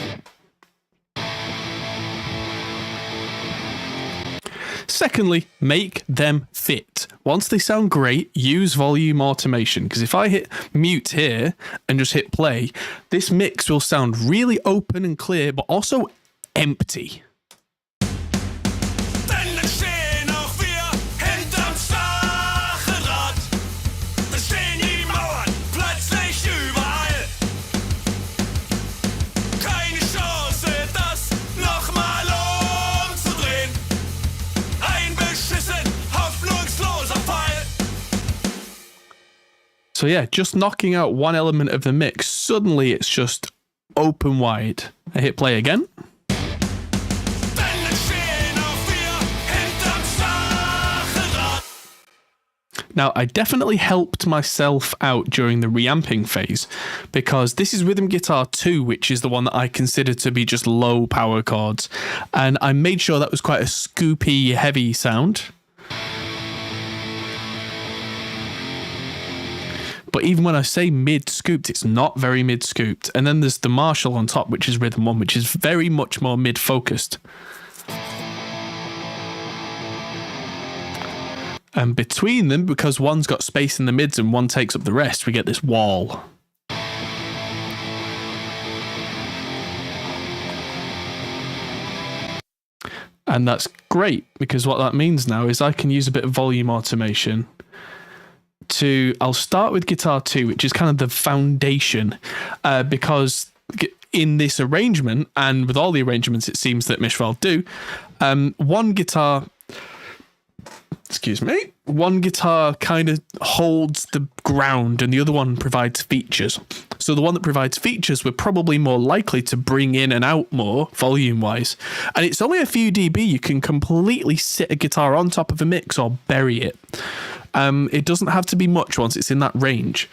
Secondly, make them fit. Once they sound great, use volume automation. Because if I hit mute here and just hit play, this mix will sound really open and clear, but also empty. So yeah, just knocking out one element of the mix, suddenly it's just open wide. I hit play again. Now, I definitely helped myself out during the reamping phase because this is rhythm guitar 2, which is the one that I consider to be just low power chords. And I made sure that was quite a scoopy, heavy sound. But even when I say mid-scooped, it's not very mid-scooped. And then there's the Marshall on top, which is rhythm 1, which is very much more mid-focused. And between them, because one's got space in the mids and one takes up the rest, we get this wall. And that's great, because what that means now is I can use a bit of volume automation I'll start with guitar 2, which is kind of the foundation, because in this arrangement, and with all the arrangements it seems that Mischwald do, one guitar kind of holds the ground and the other one provides features. So the one that provides features we're probably more likely to bring in and out more volume wise. And it's only a few dB. You can completely sit a guitar on top of a mix or bury it. It doesn't have to be much once it's in that range.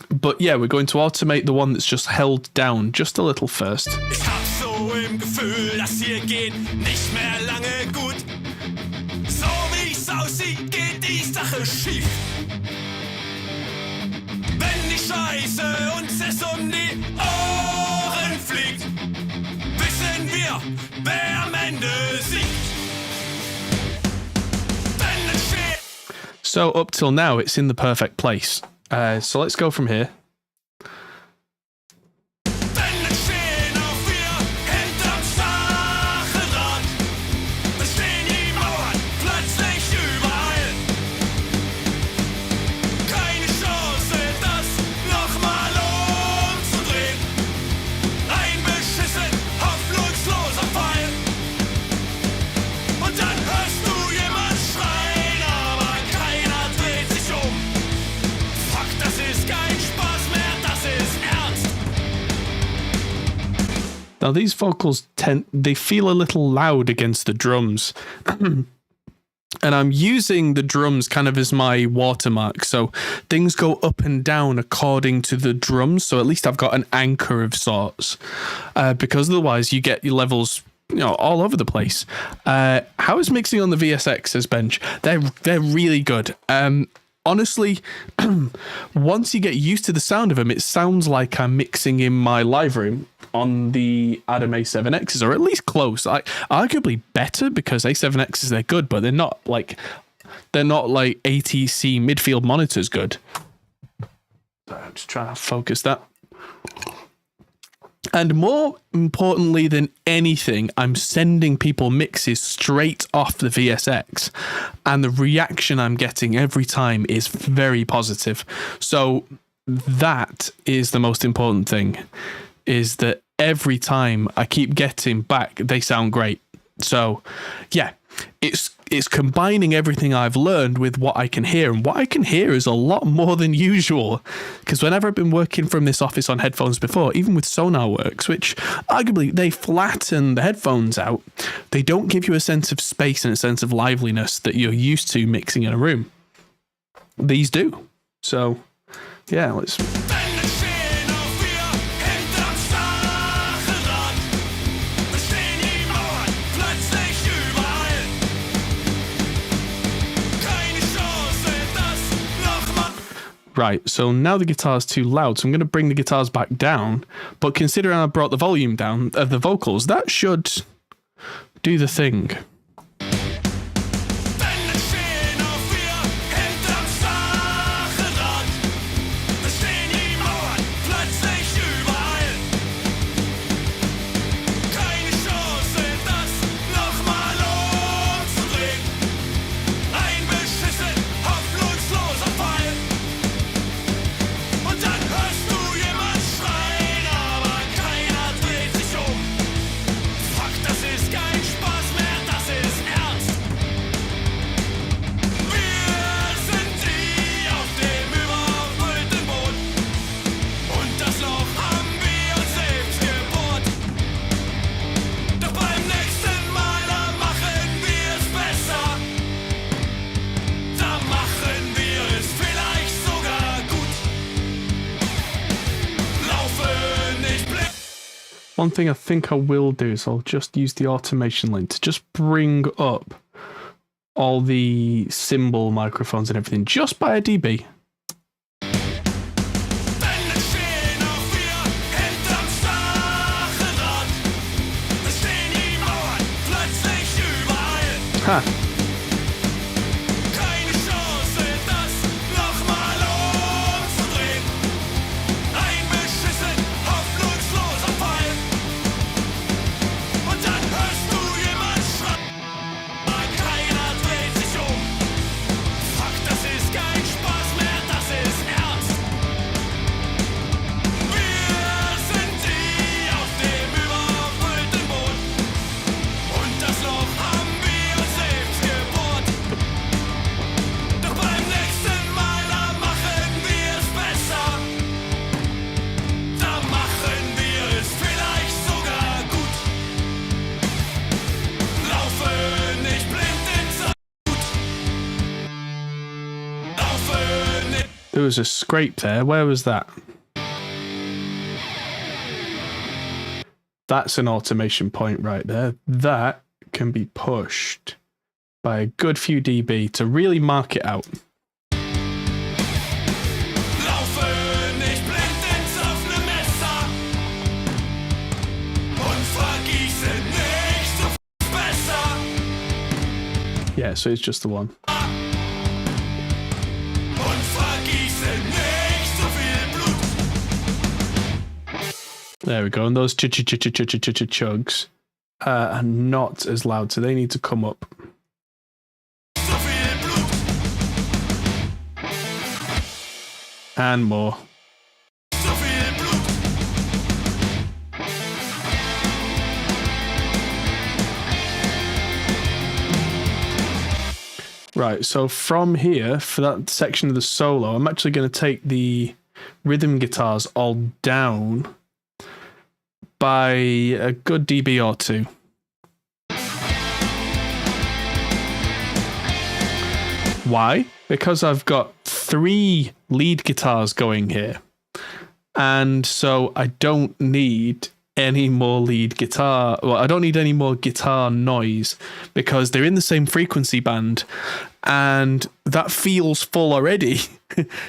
But yeah, we're going to automate the one that's just held down just a little first. Ich hab so im Gefühl, das hier geht nicht mehr lange gut. So wie es aussieht, geht die Sache schief. Wenn die Scheiße uns es um die Ohren fliegt, wissen wir, wer am Ende siegt. Wenn es steht. So up till now, it's in the perfect place. So let's go from here. Now these vocals they feel a little loud against the drums. And I'm using the drums kind of as my watermark. So things go up and down according to the drums. So at least I've got an anchor of sorts. Because otherwise you get your levels, all over the place. How is mixing on the VSX as Bench? They're really good. Honestly, once you get used to the sound of them, it sounds like I'm mixing in my live room on the Adam A7Xs, or at least close. Arguably better, because A7Xs, they're good, but they're not like ATC midfield monitors good. So I'm just trying to focus that. And more importantly than anything, I'm sending people mixes straight off the VSX, and the reaction I'm getting every time is very positive. So that is the most important thing, is that every time I keep getting back, they sound great. So yeah, it's combining everything I've learned with what I can hear, and what I can hear is a lot more than usual, because whenever I've been working from this office on headphones before, even with SonarWorks, which arguably they flatten the headphones out, they don't give you a sense of space and a sense of liveliness that you're used to mixing in a room. These do. So yeah, let's... Right, so now the guitar's too loud, so I'm going to bring the guitars back down, but considering I brought the volume down of the vocals, that should do the thing. One thing I think I will do is I'll just use the automation link to just bring up all the cymbal microphones and everything just by a dB. Ha. Keine Chance, das nochmal umzudrehen. Ein beschissen, hoffnungsloser Fall. Und dann hörst du jemand schreien. Keiner dreht sich um. Fuck, das ist kein Spaß mehr, das ist ernst. Wir sind die auf dem überfüllten Boot. Und das Loch haben wir uns selbst gebohrt. Doch beim nächsten Mal, da machen wir es besser. Da machen wir es vielleicht sogar gut. Laufe nicht blind ins Blut. Laufe nicht. There was a scrape there. Where was that? That's an automation point right there. That can be pushed by a good few dB to really mark it out. Laufe nicht blind ins offene Messer. Und vergieße nicht so viel besser. Yeah, so it's just the one. Und vergieße nicht so viel Blut. There we go. And those chugs are not as loud, so they need to come up. So viel Blut. And more. So viel Blut. Right, so from here, for that section of the solo, I'm actually going to take the rhythm guitars all down by a good dB or two. Why? Because I've got 3 lead guitars going here. And so I don't need any more lead guitar. Well, I don't need any more guitar noise because they're in the same frequency band and that feels full already.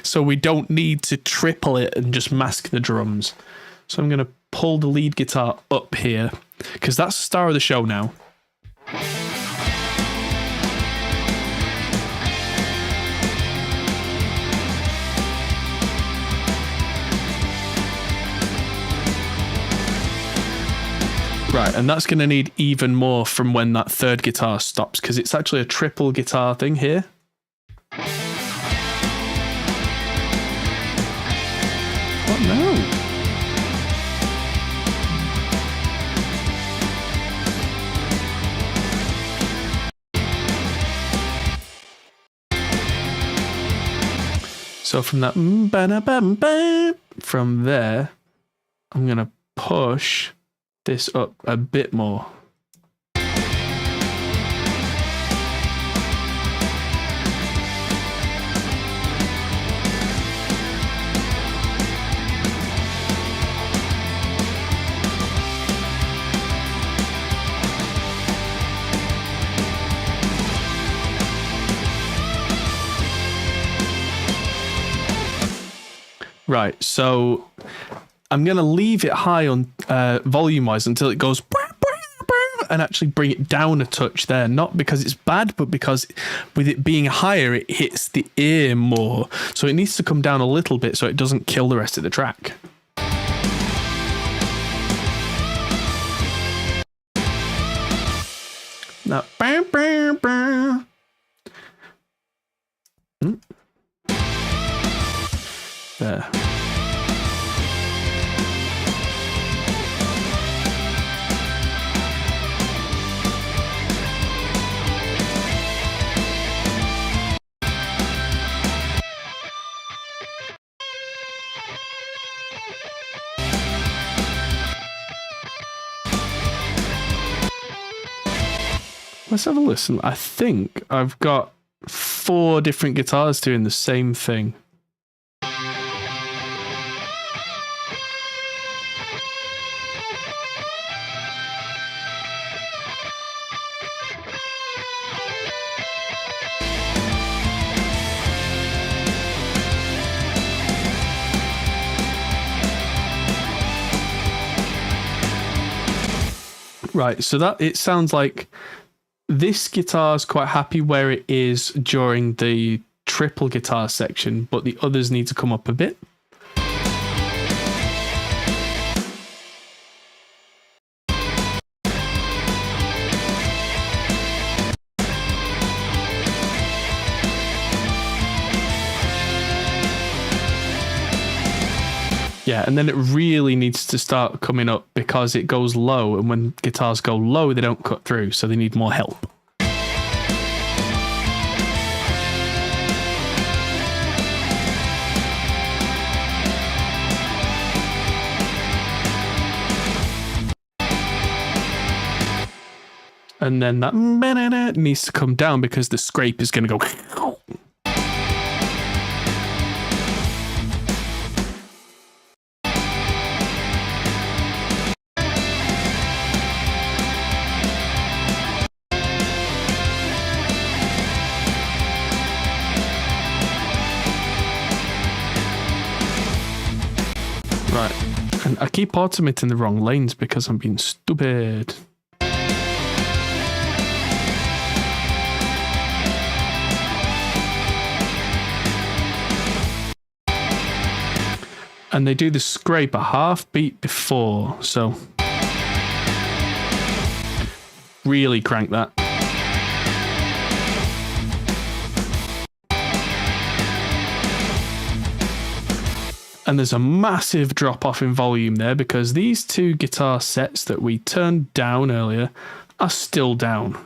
So we don't need to triple it and just mask the drums. So I'm going to pull the lead guitar up here because that's the star of the show now. Right, and that's going to need even more from when that third guitar stops because it's actually a triple guitar thing here. What now? So from that, from there, I'm going to push this up a bit more. Right, so I'm going to leave it high on volume-wise until it goes and actually bring it down a touch there. Not because it's bad, but because with it being higher, it hits the ear more. So it needs to come down a little bit so it doesn't kill the rest of the track. Now, there. Let's have a listen. I think I've got 4 different guitars doing the same thing. Right, so that it sounds like this guitar is quite happy where it is during the triple guitar section, but the others need to come up a bit. Yeah, and then it really needs to start coming up because it goes low, and when guitars go low, they don't cut through, so they need more help. And then that needs to come down because the scrape is going to go... Right, and I keep automating the wrong lanes because I'm being stupid. And they do the scrape a half beat before, so really crank that. And there's a massive drop off in volume there because these two guitar sets that we turned down earlier are still down.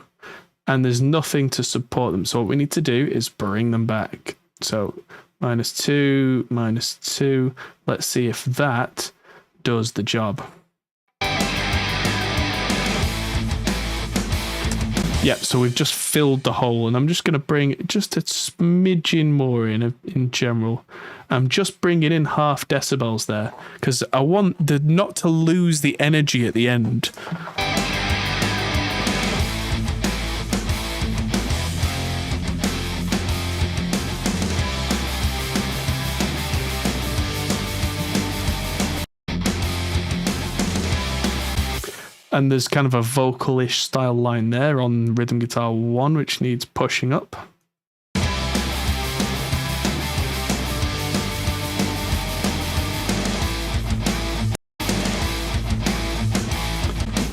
And there's nothing to support them. So what we need to do is bring them back. So -2, -2. Let's see if that does the job. Yep, so we've just filled the hole, and I'm just going to bring just a smidgen more in general. I'm just bringing in 0.5 decibels there because I want not to lose the energy at the end. And there's kind of a vocal-ish style line there on rhythm guitar 1, which needs pushing up.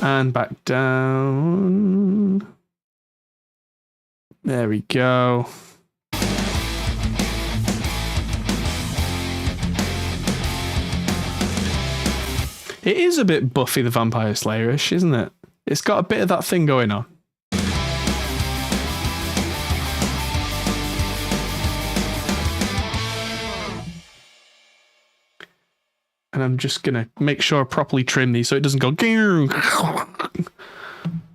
And back down. There we go. It is a bit Buffy the Vampire Slayer-ish, isn't it? It's got a bit of that thing going on. And I'm just going to make sure I properly trim these so it doesn't go...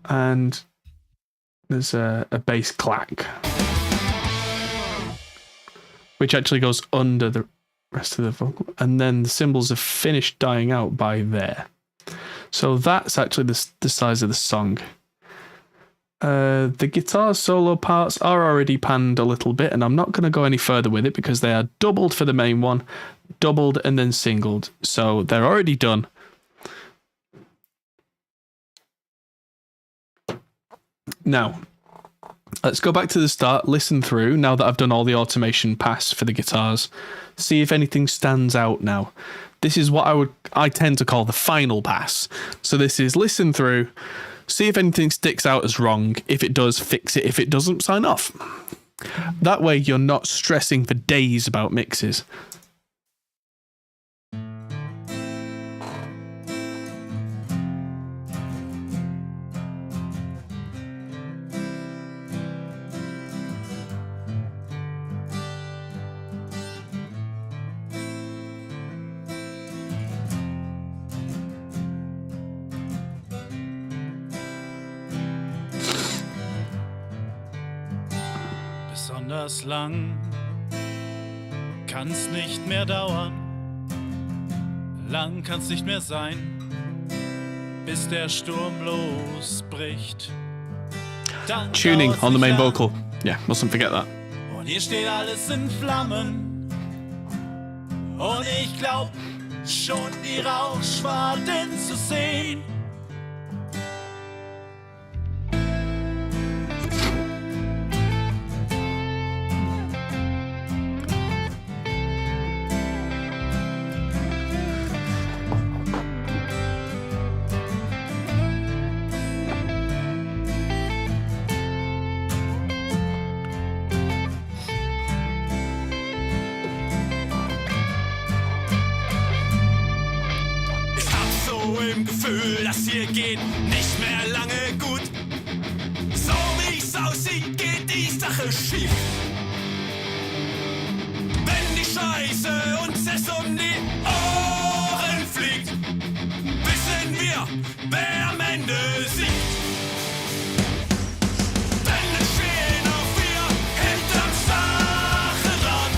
And there's a bass clack, which actually goes under the rest of the vocal, and then the cymbals have finished dying out by there. So that's actually the size of the song. The guitar solo parts are already panned a little bit, and I'm not going to go any further with it because they are doubled for the main one, doubled and then singled, so they're already done. Now, let's go back to the start, listen through, now that I've done all the automation pass for the guitars, see if anything stands out now. This is what I tend to call the final pass. So this is listen through, see if anything sticks out as wrong. If it does, fix it. If it doesn't, sign off. That way you're not stressing for days about mixes. Besonders lang kann's nicht mehr dauern, lang kann's nicht mehr sein, bis der Sturm losbricht. Dann Tuning dauert's on the main nicht lang. vocal. Yeah, mustn't forget that. Und hier steht alles in Flammen. Und ich glaub schon die Rauchschwaden zu sehen. so im Gefühl, das hier geht nicht mehr lange gut. So wie's aussieht, geht die Sache schief. Wenn die Scheiße uns es um die Ohren fliegt, wissen wir, wer am Ende siegt. Denn es stehen auch wir hinterm Stacheldraht.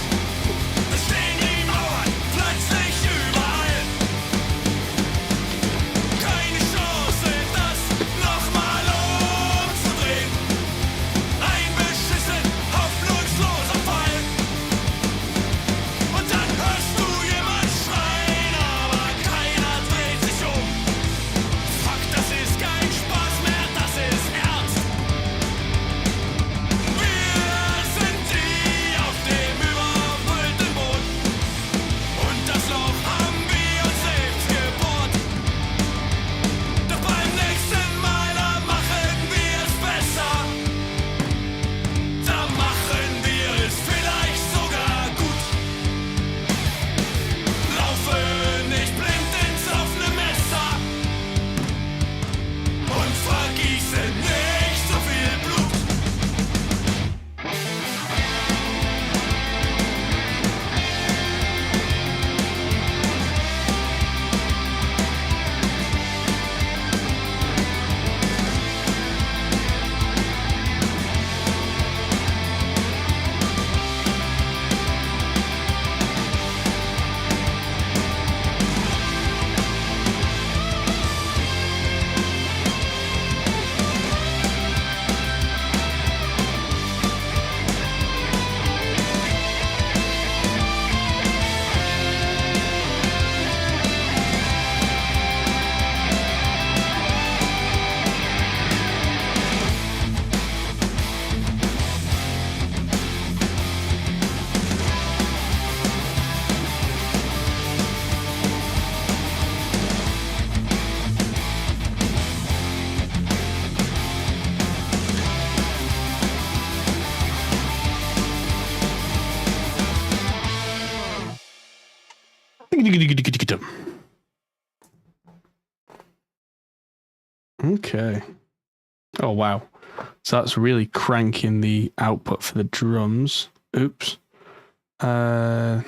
Es stehen die Mauern plötzlich überall. Keine Chance, das nochmal umzudrehen. Ein beschissen, hoffnungsloser Fall. Und dann hörst du jemand schreien, aber keiner dreht sich um. Fuck, das ist kein Spaß mehr, das ist ernst. Wir sind die auf dem überfüllten Boot. Und das Loch haben wir uns selbst gebohrt. Doch beim nächsten Mal, da machen wir es besser. Da machen wir es vielleicht sogar gut. Laufen nicht blind ins offene Messer und vergießen nicht so viel Blut. Okay. Oh, wow. So that's really cranking the output for the drums. Oops. But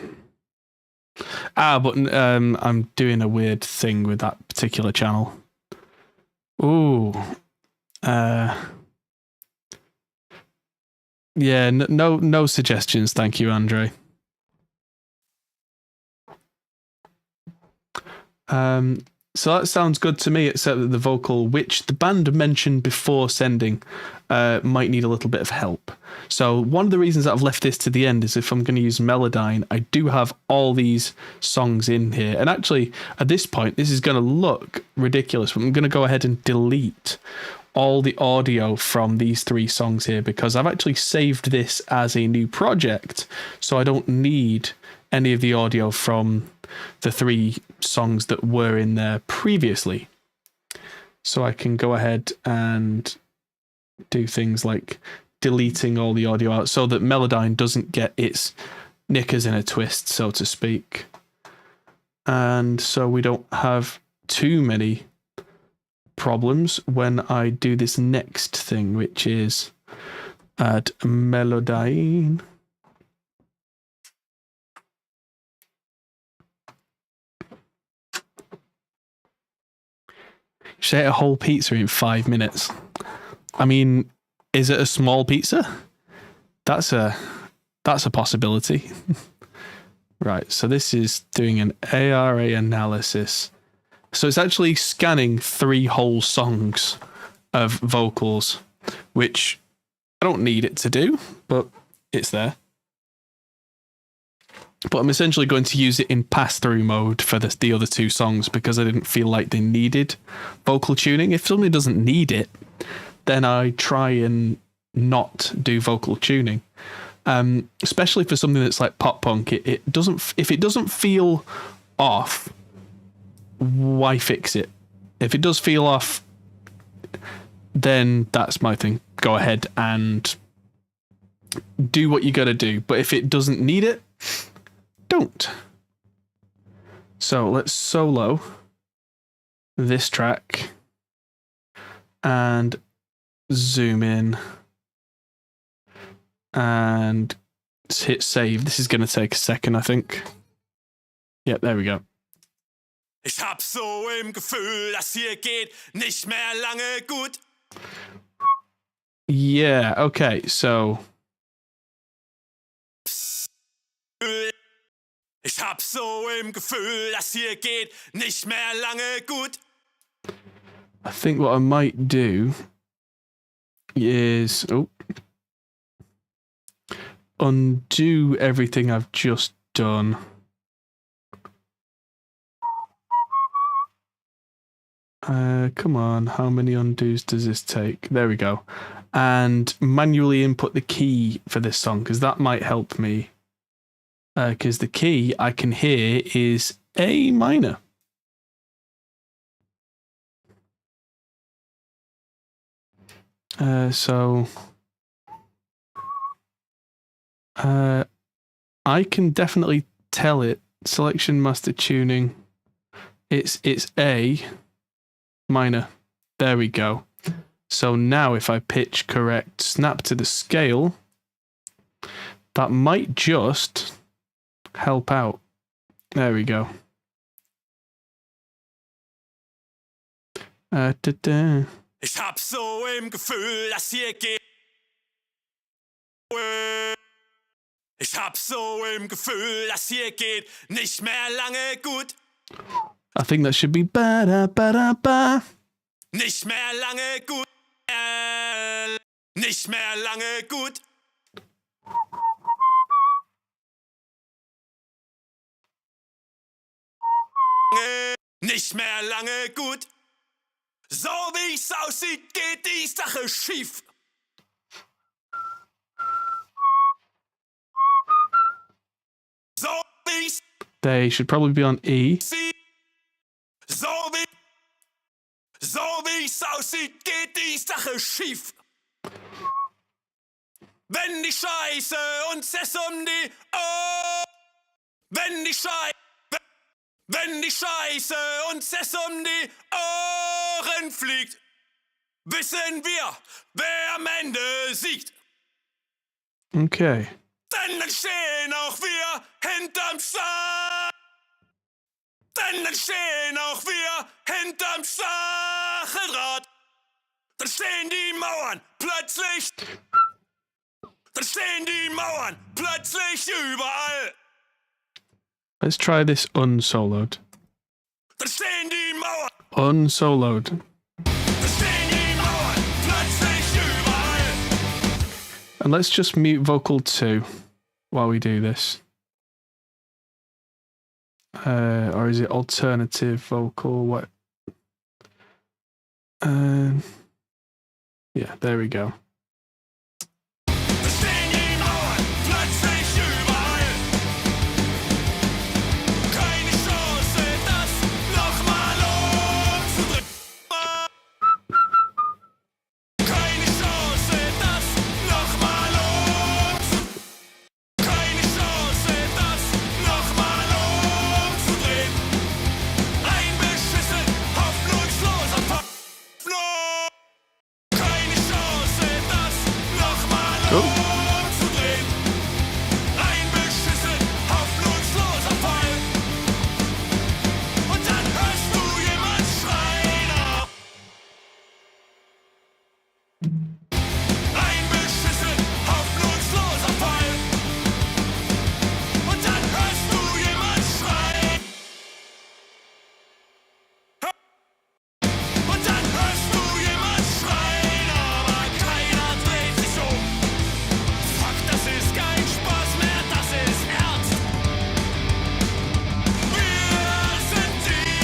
I'm doing a weird thing with that particular channel. Ooh. Yeah, no suggestions, thank you, Andre. So that sounds good to me, except that the vocal, which the band mentioned before sending, might need a little bit of help. So one of the reasons that I've left this to the end is if I'm going to use Melodyne, I do have all these songs in here. And actually, at this point, this is going to look ridiculous, but I'm going to go ahead and delete all the audio from these three songs here because I've actually saved this as a new project, so I don't need any of the audio from the three songs that were in there previously. So I can go ahead and do things like deleting all the audio out so that Melodyne doesn't get its knickers in a twist, so to speak. And so we don't have too many problems when I do this next thing, which is add Melodyne. She ate a whole pizza in 5 minutes. I mean, is it a small pizza? That's a possibility. Right, so this is doing an ARA analysis. So it's actually scanning 3 whole songs of vocals, which I don't need it to do, but it's there. But I'm essentially going to use it in pass-through mode for the other 2 songs because I didn't feel like they needed vocal tuning. If somebody doesn't need it, then I try and not do vocal tuning. Especially for something that's like pop punk, it doesn't. If it doesn't feel off, why fix it? If it does feel off, then that's my thing. Go ahead and do what you got to do. But if it doesn't need it, don't. So let's solo. this track and zoom in and hit save. This is going to take a second, I think. Yeah, there we go. Ich hab so im Gefühl, das hier geht nicht mehr lange gut. Yeah, okay, so... Ich hab so im Gefühl, das hier geht nicht mehr lange gut. I think what I might do is undo everything I've just done. Come on, how many undos does this take? There we go. And manually input the key for this song, because that might help me. Because the key I can hear is A minor. So I can definitely tell it. Selection master tuning. It's A minor. There we go. So now if I pitch correct, snap to the scale, that might just help out. There we go. Ich hab so im Gefühl, das hier geht. Ich hab so im Gefühl, das hier geht nicht mehr lange gut. I think that should be ba-da-ba-da-ba. Nicht mehr lange gut. Nicht mehr lange gut. Nicht mehr lange gut. So wie's aussieht, geht die Sache schief. So wie's They should probably be on E. So wie's aussieht, geht die Sache schief. Wenn die Scheiße uns es um die Wenn die Scheiße uns es um die Ohren fliegt, wissen wir, wer am Ende siegt. Okay. Denn dann stehen auch wir hinterm Stacheldraht. Dann stehen die Mauern plötzlich überall. Let's try this unsoloed. Dann stehen die Mauern. Unsoloed. Dann stehen die Mauern plötzlich überall. And let's just mute vocal 2 while we do this. Or is it alternative vocal? What? Yeah, there we go. Dann stehen die Mauern plötzlich überall. Keine Chance, das nochmal umzudrehen. Keine Chance, das nochmal umzudrehen. Keine Chance, das nochmal umzudrehen. Ein beschissen, hoffnungsloser Hoffnung. Keine Chance, das nochmal umzudrehen. Ein beschissen, hoffnungsloser Fall. Und dann hörst du jemand schreien. Ein beschissen, hoffnungsloser Fall. Und dann hörst du jemand schreien. Und dann hörst du jemand schreien, aber keiner dreht sich um. Fuck, das ist kein Spaß mehr, das ist ernst. Wir sind die,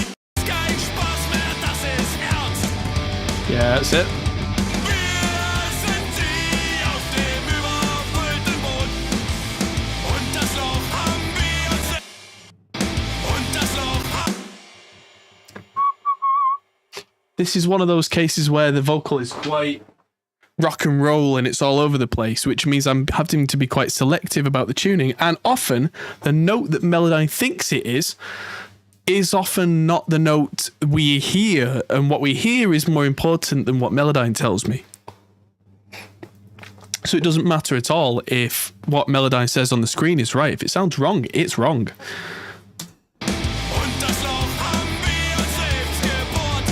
kein Spaß mehr, das ist ernst. Yeah, that's it. Wir sind die auf dem überfüllten Boot. Und das Loch haben wir uns. Und das Loch haben. This is one of those cases where the vocal is quite rock and roll and it's all over the place, which means I'm having to be quite selective about the tuning. And often, the note that Melodyne thinks it is is often not the note we hear, and what we hear is more important than what Melodyne tells me. So it doesn't matter at all if what Melodyne says on the screen is right. If it sounds wrong, it's wrong. Und das Loch haben wir uns selbst gebohrt.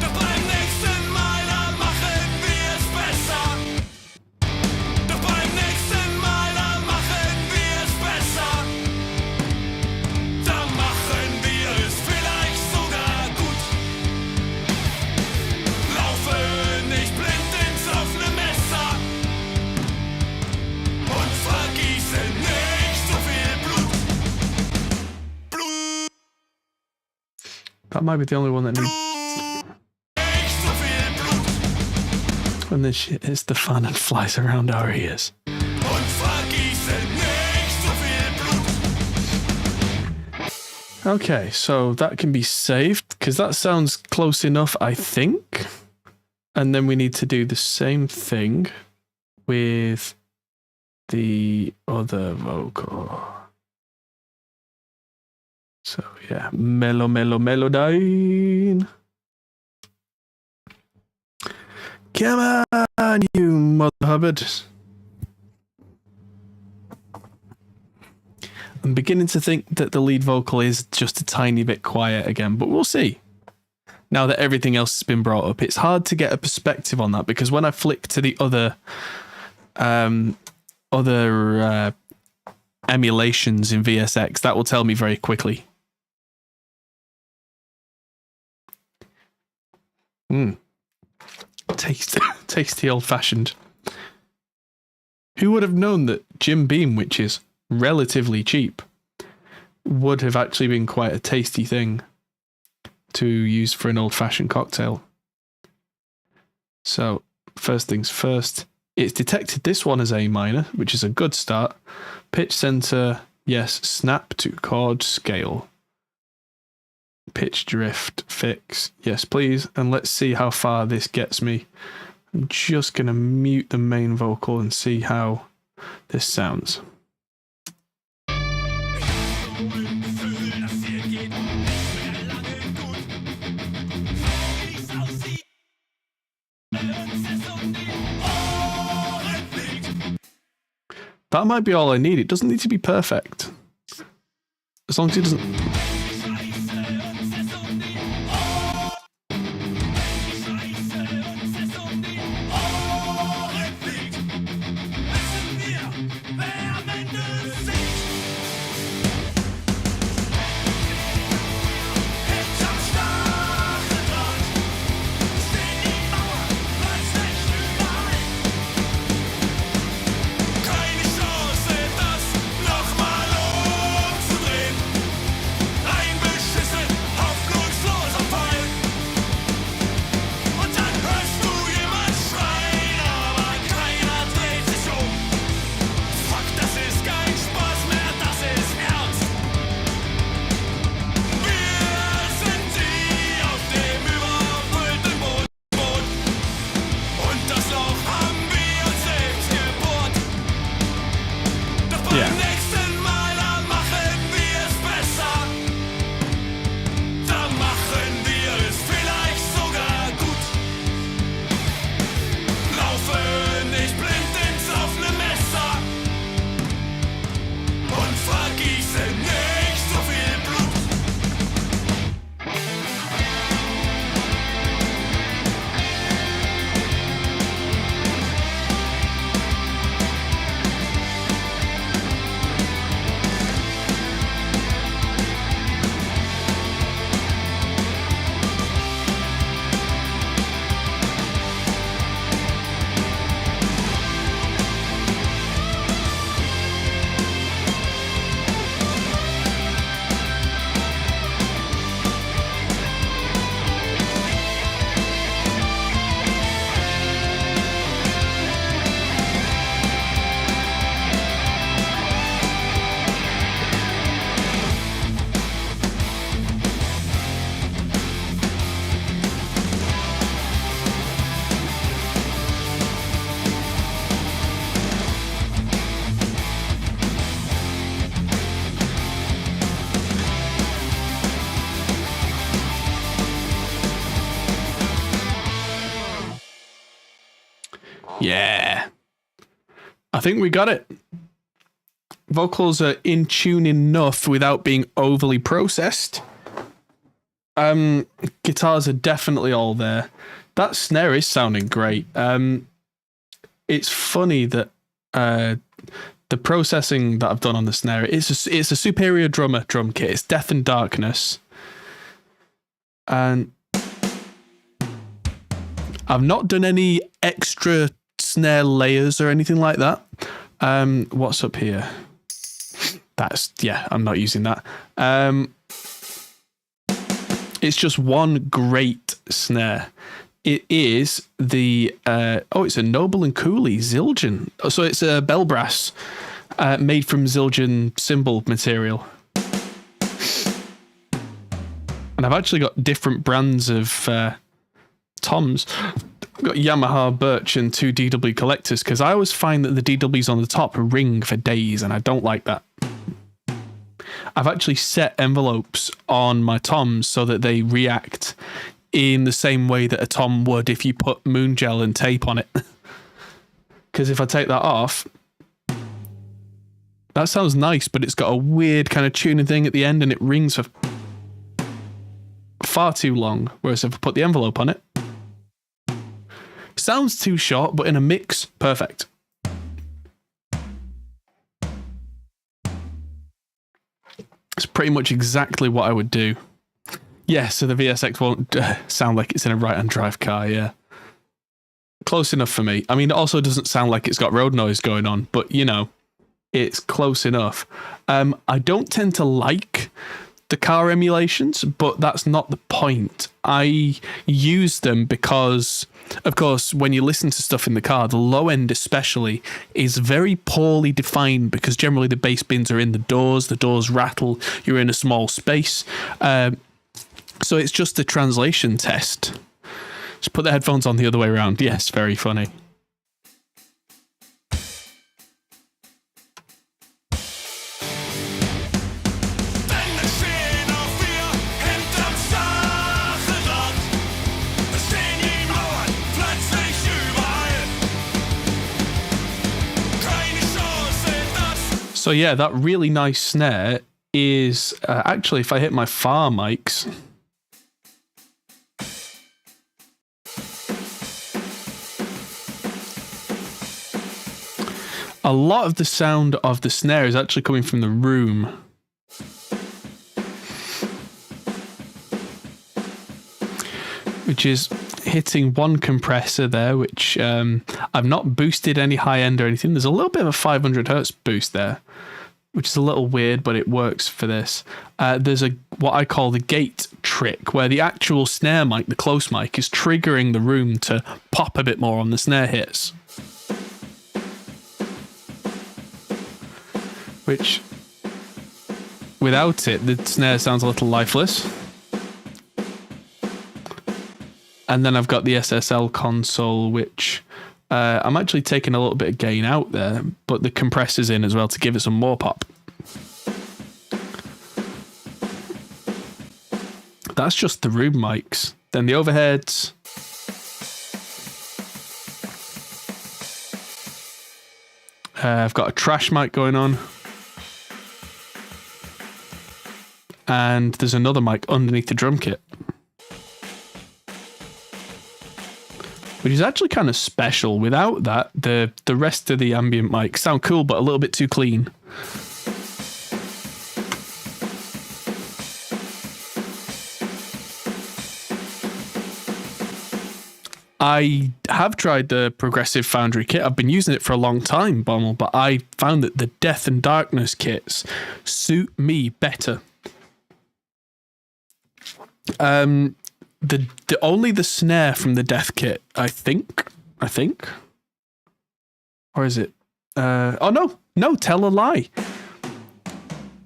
Doch beim nächsten Mal, da machen wir es besser. Doch beim nächsten Mal, da machen wir es besser. Da machen wir es vielleicht sogar gut. Laufe nicht blind ins offene Messer und vergieße nicht so viel Blut. Blut, That might be the only one that needs. nicht so viel Blut. When this shit hits the fan and flies around our ears. Und vergieße nicht so viel Blut. Okay, so that can be saved because that sounds close enough, I think. And then we need to do the same thing with the other vocal. So yeah, Melodyne. Come on, you mother Hubbard. I'm beginning to think that the lead vocal is just a tiny bit quiet again, but we'll see. Now that everything else has been brought up, it's hard to get a perspective on that because when I flick to the other emulations in VSX, that will tell me very quickly. Tasty old-fashioned. Who would have known that Jim Beam, which is relatively cheap, would have actually been quite a tasty thing to use for an old-fashioned cocktail? So, first things first, it's detected this one as A minor, which is a good start. Pitch center, yes. Snap to chord scale. Pitch drift fix, yes please. And let's see how far this gets me. I'm just going to mute the main vocal and see how this sounds. That might be all I need. It doesn't need to be perfect. As long as it doesn't... Keine Chance, das nochmal umzudrehen. Yeah. I think we got it. Vocals are in tune enough without being overly processed. Guitars are definitely all there. That snare is sounding great. It's funny that the processing that I've done on the snare, it's a Superior Drummer drum kit. It's Death and Darkness. And I've not done any extra snare layers or anything like that. What's up here? I'm not using that. It's just one great snare. It is the it's a Noble and Cooley Zildjian. So it's a bell brass made from Zildjian cymbal material. And I've actually got different brands of toms. I've got Yamaha, Birch, and 2 DW collectors, because I always find that the DWs on the top ring for days, and I don't like that. I've actually set envelopes on my toms so that they react in the same way that a tom would if you put moon gel and tape on it. Because if I take that off, that sounds nice, but it's got a weird kind of tuning thing at the end, and it rings for far too long. Whereas if I put the envelope on it, sounds too short, but in a mix, perfect. It's pretty much exactly what I would do. Yeah, so the VSX won't sound like it's in a right-hand drive car, yeah. Close enough for me. I mean, it also doesn't sound like it's got road noise going on, but, you know, it's close enough. I don't tend to like the car emulations, but that's not the point. I use them because, of course, when you listen to stuff in the car, the low end especially is very poorly defined because generally the bass bins are in the doors rattle, you're in a small space. So it's just a translation test. Just put the headphones on the other way around. Yes, very funny. So yeah, that really nice snare is actually, if I hit my far mics, a lot of the sound of the snare is actually coming from the room. Which is hitting one compressor there, which I've not boosted any high end or anything. There's a little bit of a 500 hertz boost there, which is a little weird, but it works for this. There's what I call the gate trick, where the actual snare mic, the close mic, is triggering the room to pop a bit more on the snare hits. Which, without it, the snare sounds a little lifeless. And then I've got the SSL console, which I'm actually taking a little bit of gain out there, but the compressor's in as well to give it some more pop. That's just the room mics. Then the overheads. I've got a trash mic going on. And there's another mic underneath the drum kit, which is actually kind of special. Without that, the rest of the ambient mics sound cool, but a little bit too clean. I have tried the Progressive Foundry kit. I've been using it for a long time, Bommel, but I found that the Death and Darkness kits suit me better. Only the snare from the Death kit, I think, or is it? No, tell a lie.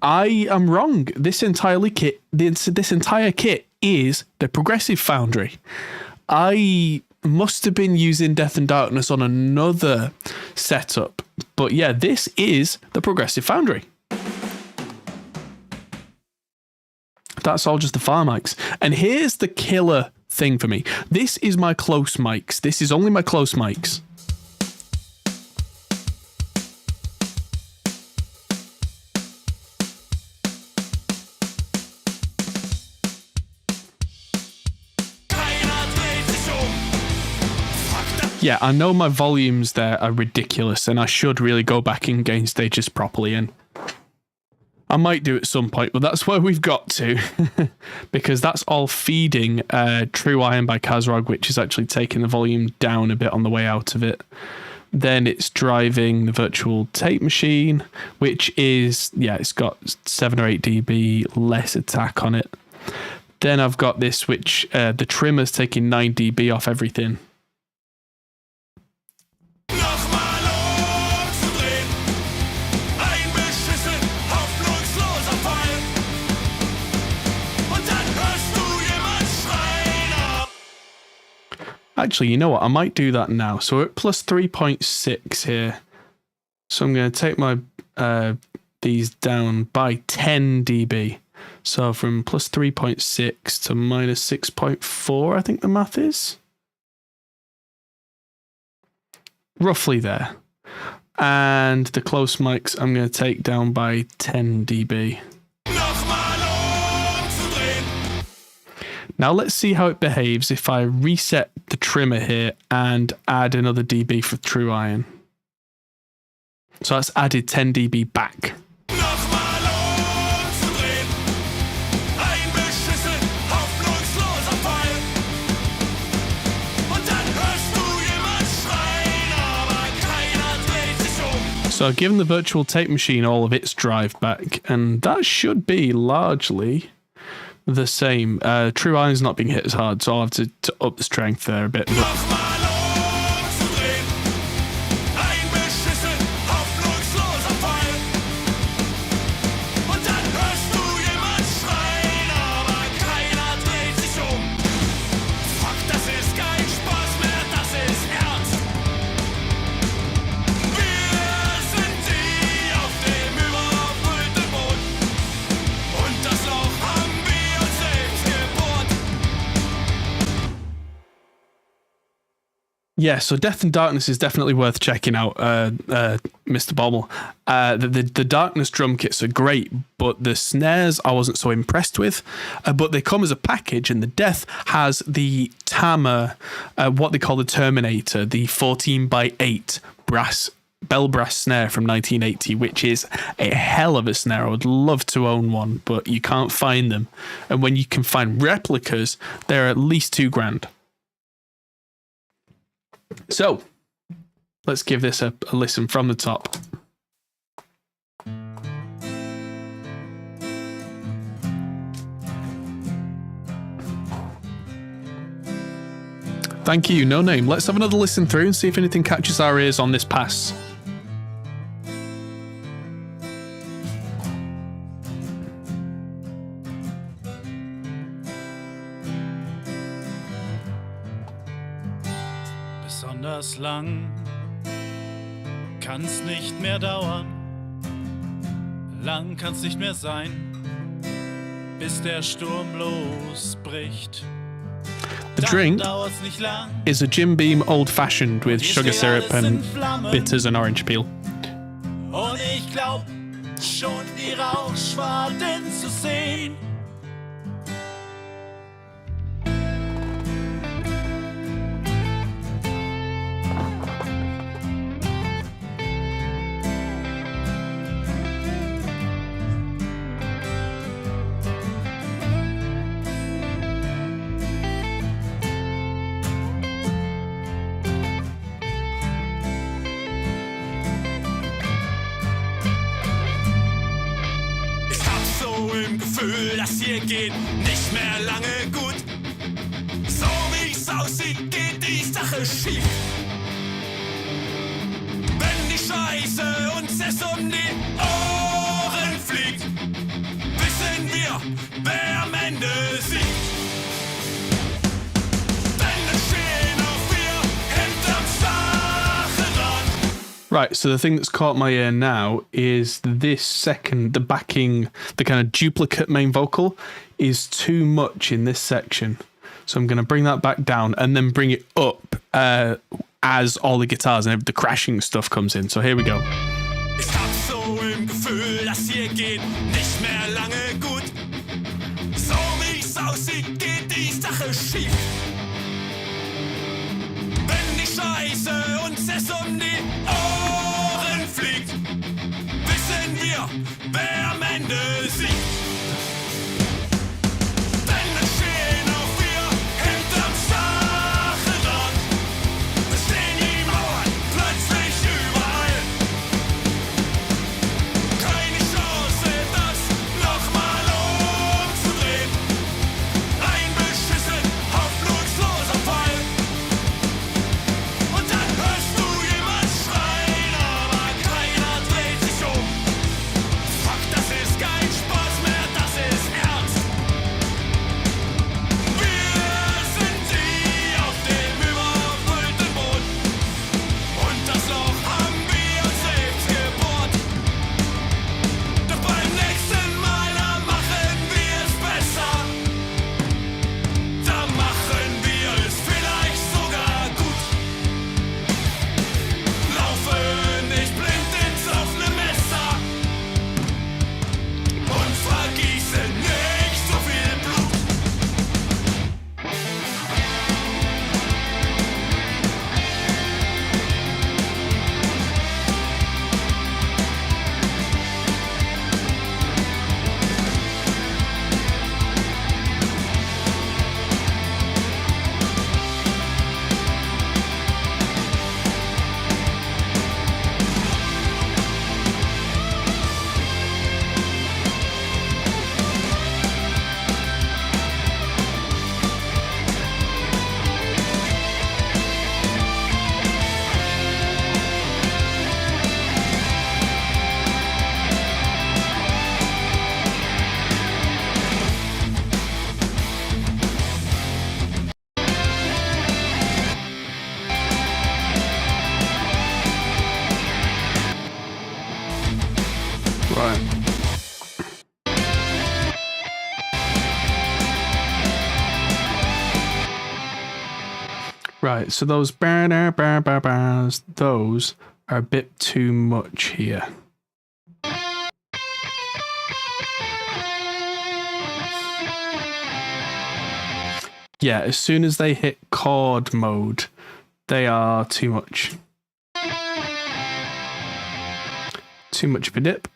I am wrong. This entire kit is the Progressive Foundry. I must have been using Death and Darkness on another setup, but yeah, this is the Progressive Foundry. That's all just the far mics. And here's the killer thing for me. This is my close mics. This is only my close mics. Yeah, I know my volumes there are ridiculous, and I should really go back and gain stages properly, and I might do at some point, but that's where we've got to, because that's all feeding True Iron by Kazrog, which is actually taking the volume down a bit on the way out of it. Then it's driving the virtual tape machine, which is, yeah, it's got 7 or 8 dB less attack on it. Then I've got this, which the trimmer's taking 9 dB off everything. Nochmal umzudrehen. Ein beschissen, hoffnungsloser Fall. Und dann hörst du jemand schreien. Actually, you know what? I might do that now. So we're at plus 3.6 here. So I'm going to take my these down by 10 dB. So from plus 3.6 to minus 6.4, I think the math is. Roughly there. And the close mics I'm going to take down by 10 dB. Nochmal umzudrehen. Now let's see how it behaves if I reset the trimmer here and add another dB for True Iron. So that's added 10 dB back. Nochmal umzudrehen. Ein beschissen, hoffnungsloser Fall. Und dann hörst du jemand schreien, aber keiner dreht sich um. So I've given the virtual tape machine all of its drive back, and that should be largely the same. True Iron's not being hit as hard, so I'll have to up the strength there a bit. But Nochmal umzudrehen. Ein beschissen, hoffnungsloser Fall. Und dann hörst du jemand schreien, aber keiner dreht sich um. Fuck, das ist kein Spaß mehr, das ist ernst. Wir sind die auf dem überfüllten Boot. Und das Loch haben wir uns selbst gebohrt. yeah, so Death and Darkness is definitely worth checking out, Mr. Bommel. The Darkness drum kits are great, but the snares I wasn't so impressed with. But they come as a package, and the Death has the Tama, what they call the Terminator, the 14x8 bell brass snare from 1980, which is a hell of a snare. I would love to own one, but you can't find them. And when you can find replicas, they're at least $2,000. So, let's give this a listen from the top. Thank you, No Name. Let's have another listen through and see if anything catches our ears on this pass. Besonders lang kann's nicht mehr dauern, lang kann's nicht mehr sein, bis der Sturm losbricht. The Dann drink dauert's nicht lang. is a Jim Beam Old Fashioned with Hier sugar steht syrup alles in and Flammen. bitters and orange peel. Und ich glaub schon die Rauchschwaden zu sehen. Ich hab so im Gefühl, das hier geht nicht mehr lange gut. So wie's aussieht, geht die Sache schief. Wenn die Scheiße uns erst um die Ohren fliegt, wissen wir, wer am Ende siegt. Denn dann stehen auch wir hinterm Stacheldraht. Right, so the thing that's caught my ear now is this second, the backing, the kind of duplicate main vocal is too much in this section. So I'm going to bring that back down and then bring it up as all the guitars and the crashing stuff comes in. So here we go. Ich hab so im Gefühl, das hier geht nicht mehr lange gut. So wie's aussieht, geht die Sache schief. Wenn die Scheiße Scheiße uns es um die Ohren fliegt, wissen wir, wer am Ende siegt. Denn es stehen auch wir hinterm Stacheldraht. Es stehen die Mauern plötzlich überall. Keine Chance, das nochmal umzudrehen. Ein beschissen, hoffnungsloser Fall. Und dann hörst du jemand schreien, aber keiner dreht sich um. Fuck, das ist kein Spaß mehr, das ist ernst. Wir sind die auf dem überfüllten Boot. Und das Loch haben wir uns selbst gebohrt. Doch beim nächsten Mal, da machen wir es besser. Da machen wir es vielleicht sogar gut. Laufen nicht blind ins offene Messer und vergießen nicht so viel Blut. Right. Right, so those those are a bit too much here. Yeah, as soon as they hit chord mode, they are too much. Too much of a dip.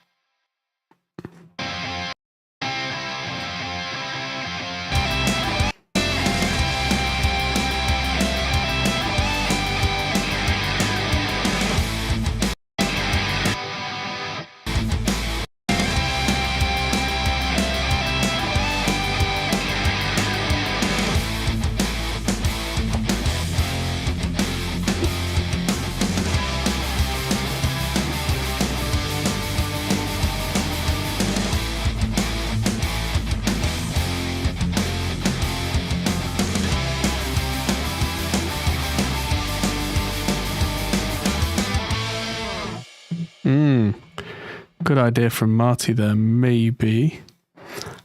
Good idea from Marty there, maybe.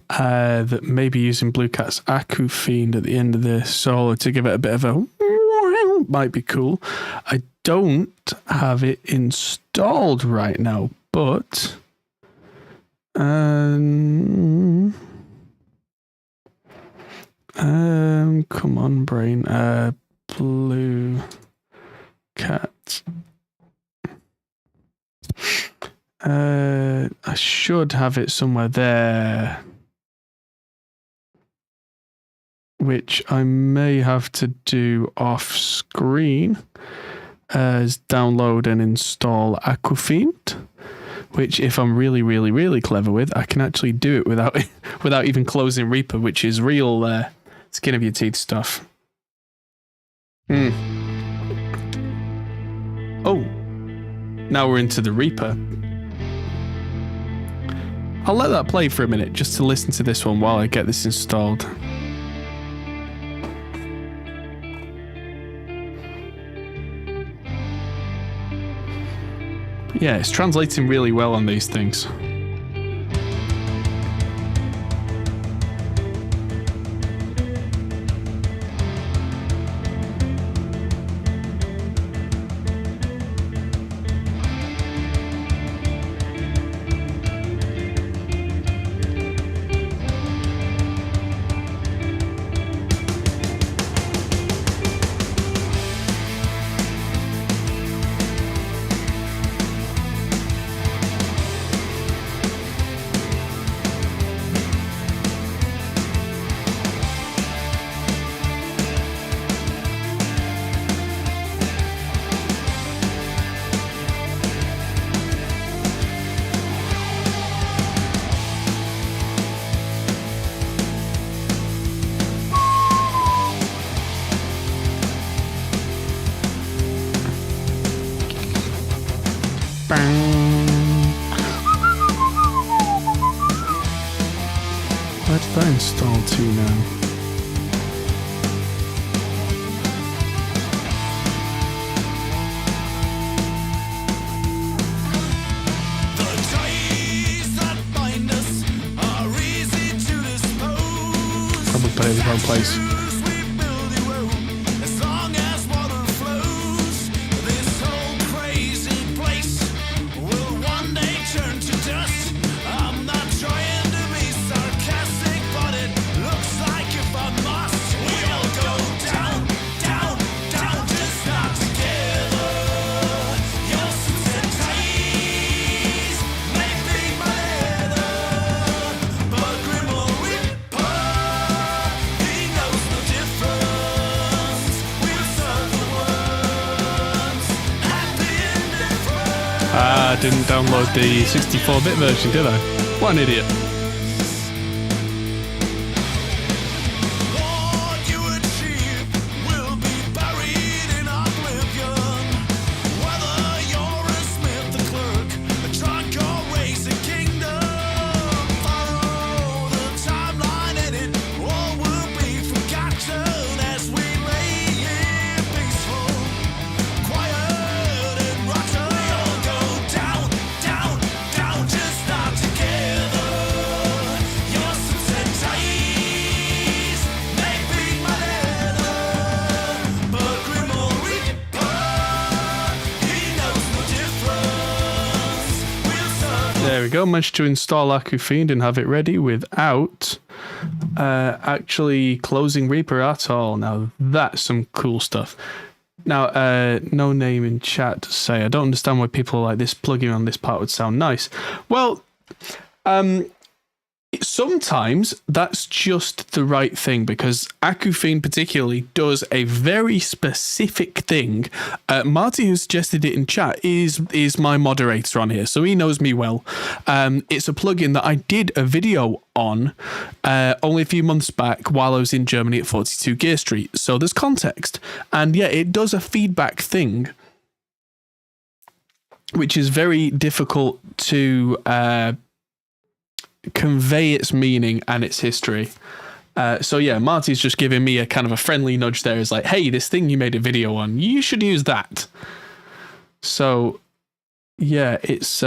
That maybe using Blue Cat's Aku Fiend at the end of the solo to give it a bit of a might be cool. I don't have it installed right now, but come on, brain. Blue Cat. I should have it somewhere there, which I may have to do off screen as download and install Aquafiend, which if I'm really clever with, I can actually do it without even closing Reaper, which is real skin of your teeth stuff. Oh, now we're into the Reaper. I'll let that play for a minute just to listen to this one while I get this installed. Yeah, it's translating really well on these things. Where did that install to now? Probably put it in the wrong place. I didn't download the 64-bit version, did I? What an idiot. There we go, managed to install AcuFiend and have it ready without actually closing Reaper at all. Now that's some cool stuff. Now, no name in chat to say, I don't understand why people are like this plugin on this part would sound nice. Well, sometimes that's just the right thing, because AcuFiend particularly does a very specific thing. Marty, who suggested it in chat, is my moderator on here, so he knows me well. It's a plugin that I did a video on only a few months back while I was in Germany at 42 Gear Street, so there's context. And yeah, it does a feedback thing, which is very difficult to convey its meaning and its history. So yeah, Marty's just giving me a kind of a friendly nudge there. Is like, hey, this thing you made a video on, you should use that. So yeah, it's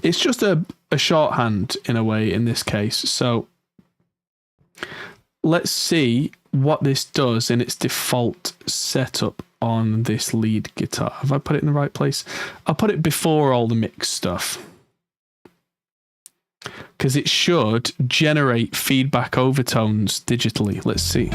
just a shorthand in a way in this case. So let's see what this does in its default setup on this lead guitar. Have I put it in the right place? I'll put it before all the mix stuff, because it should generate feedback overtones digitally. Let's see.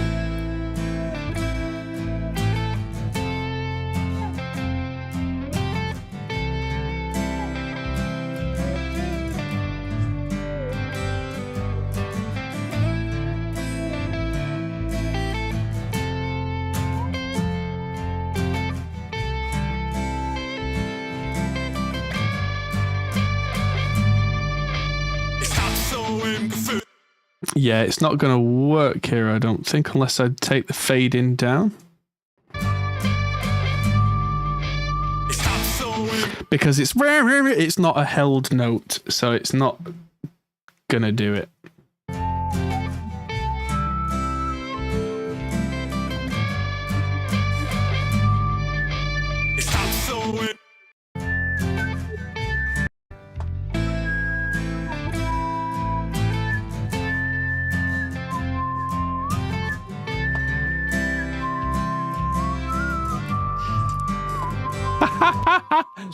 Yeah, it's not going to work here, I don't think, unless I take the fade in down. Because it's not a held note, so it's not going to do it.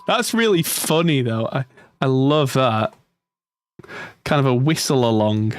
That's really funny, though. I love that. Kind of a whistle along.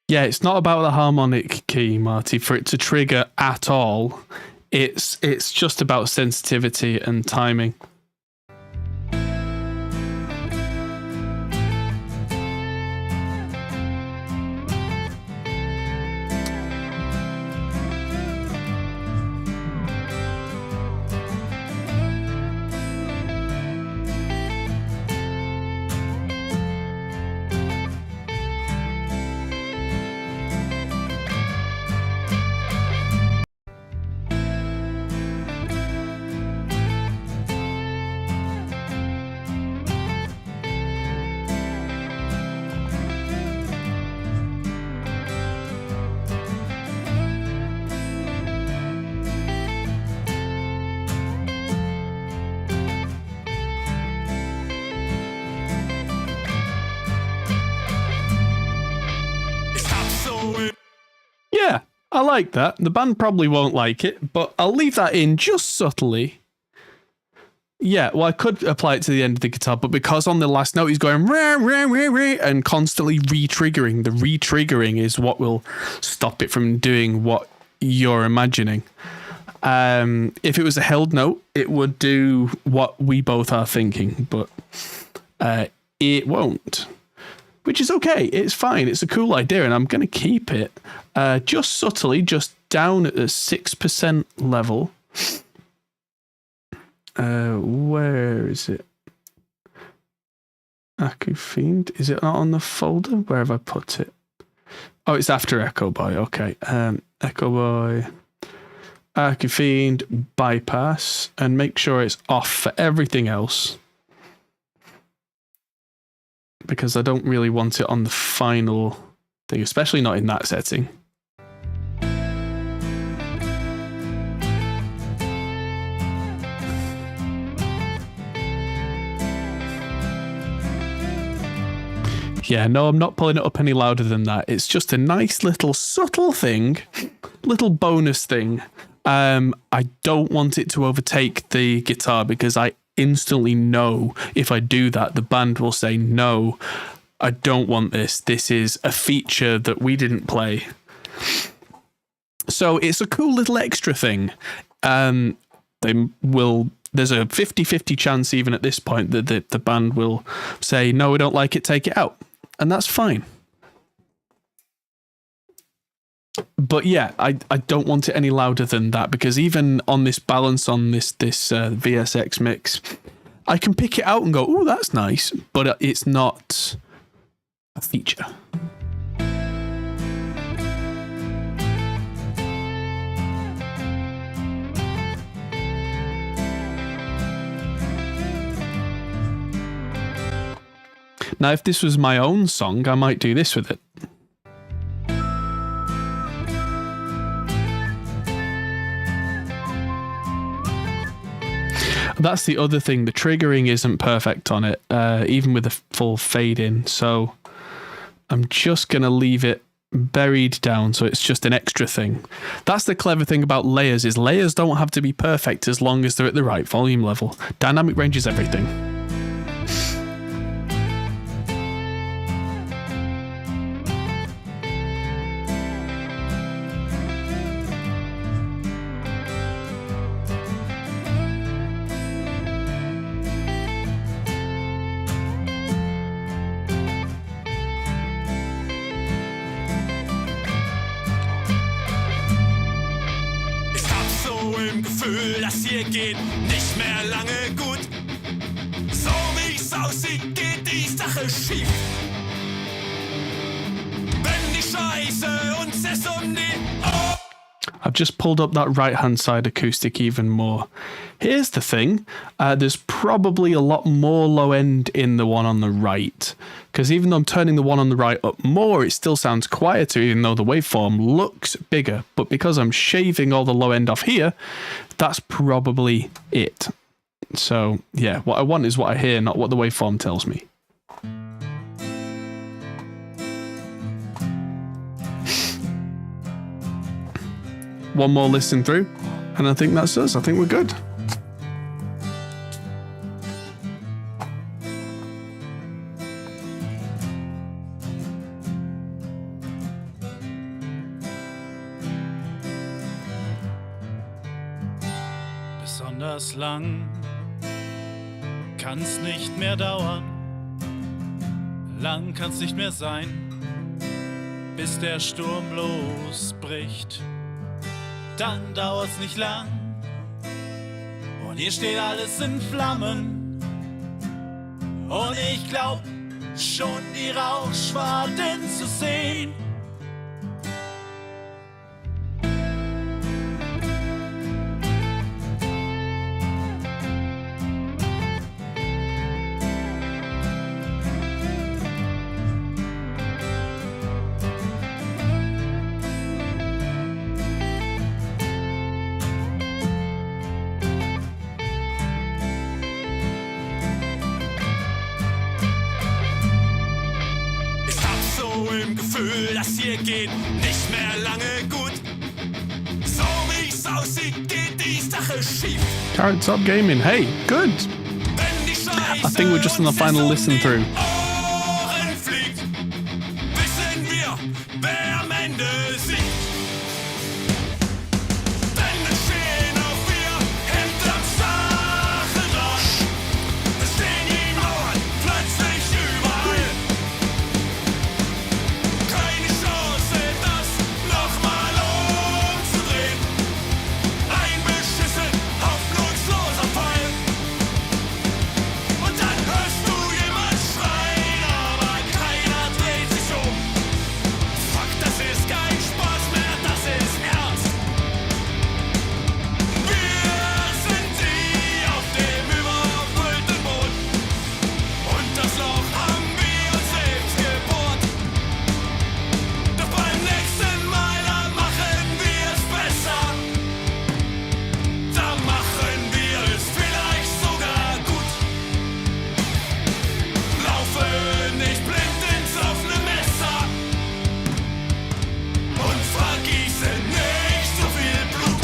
Yeah, it's not about the harmonic key, Marty, for it to trigger at all. It's just about sensitivity and timing. I like that. The band probably won't like it, but I'll leave that in just subtly. Yeah, well, I could apply it to the end of the guitar, but because on the last note he's going rah, rah, rah, rah, and constantly re-triggering, the re-triggering is what will stop it from doing what you're imagining. If it was a held note, it would do what we both are thinking, but it won't. Which is okay. It's fine. It's a cool idea, and I'm going to keep it just subtly, just down at the 6% level. Where is it? Aku Fiend. Is it not on the folder? Where have I put it? Oh, it's after Echo Boy. Okay. Echo Boy, Aku Fiend, bypass, and make sure it's off for everything else. Because I don't really want it on the final thing, especially not in that setting. Yeah, no, I'm not pulling it up any louder than that. It's just a nice little subtle thing, little bonus thing. I don't want it to overtake the guitar because I instantly know if I do that, the band will say, no, I don't want this. This is a feature that we didn't play. So it's a cool little extra thing. There's a 50-50 chance even at this point that the band will say, no, we don't like it, take it out. And that's fine. But yeah, I don't want it any louder than that because even on this balance on this VSX mix, I can pick it out and go, oh, that's nice, but it's not a feature. Now, if this was my own song, I might do this with it. That's the other thing. The triggering isn't perfect on it, even with a full fade in. So I'm just going to leave it buried down so it's just an extra thing. That's the clever thing about layers is layers don't have to be perfect as long as they're at the right volume level. Dynamic range is everything. Das hier geht nicht mehr lange gut. So wie es aussieht, geht die Sache schief. Wenn die Scheiße uns es um die I've just pulled up that right-hand side acoustic even more. Here's the thing. There's probably a lot more low end in the one on the right. Because even though I'm turning the one on the right up more, it still sounds quieter, even though the waveform looks bigger. But because I'm shaving all the low end off here, that's probably it. So, yeah, what I want is what I hear, not what the waveform tells me. One more listen through, and I think that's us. I think we're good. Besonders lang kann's nicht mehr dauern, lang kann's nicht mehr sein, bis der Sturm losbricht. Dann dauert's nicht lang und hier steht alles in Flammen und ich glaub schon die Rauchschwaden zu sehen. Das hier geht nicht mehr lange gut. Sache schief. Carrot Top Gaming. Hey, good. Wenn die Scheiße I think we're just on the final listen through. Ohren fliegt, wissen wir, wer am Ende siegt. Denn es stehen auch wir hinterm Stacheldraht. Es stehen die Mauern plötzlich überall. Keine Chance, das nochmal umzudrehen. Ein beschissen, hoffnungsloser Fall. Und dann hörst du jemand schreien, aber keiner dreht sich um. Fuck, das ist kein Spaß mehr, das ist ernst. Wir sind die auf dem überfüllten Boot. Und das Loch haben wir uns selbst gebohrt. Doch beim nächsten Mal, da machen wir es besser. Da machen wir es vielleicht sogar gut. Laufen nicht blind ins offene Messer und vergießen nicht so viel Blut.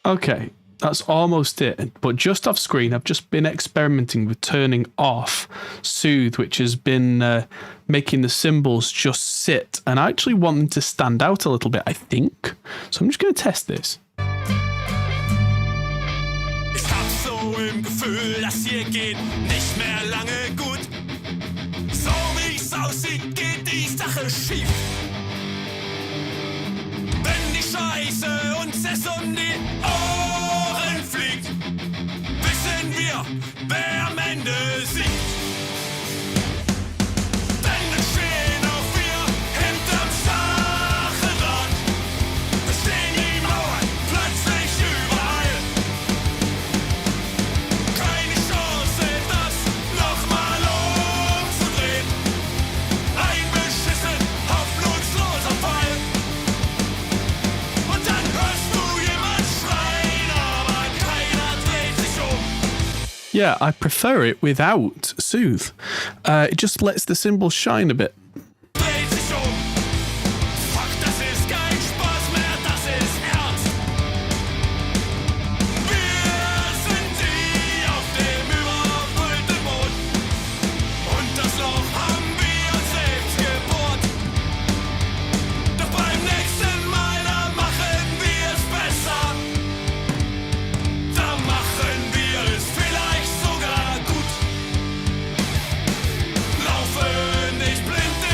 Okay, that's almost it. But just off screen, I've just been experimenting with turning off Soothe, which has been making the cymbals just sit. And I actually want them to stand out a little bit, I think. So I'm just going to test this. Ich hab so im Gefühl, das hier geht nicht mehr lange gut. So wie's aussieht, geht die Sache schief. Wenn die Scheiße uns es um die Ohren fliegt, wissen wir, wer am Ende siegt. Denn es stehen auch wir hinterm Stacheldraht. Es stehen die Mauern plötzlich überall. Keine Chance, das nochmal umzudrehen. Ein beschissen, hoffnungsloser Fall. Und dann hörst du jemand schreien, aber keiner dreht sich um. Yeah, I prefer it without Soothe. It just lets the cymbals shine a bit. Dreht sich um. Fuck, das ist kein Spaß mehr, das ist ernst. Wir sind die auf dem überfüllten Boot. Und das Loch haben wir uns selbst gebohrt. Doch beim nächsten Mal, da machen wir es besser. Da machen wir es vielleicht sogar gut. Laufen nicht blind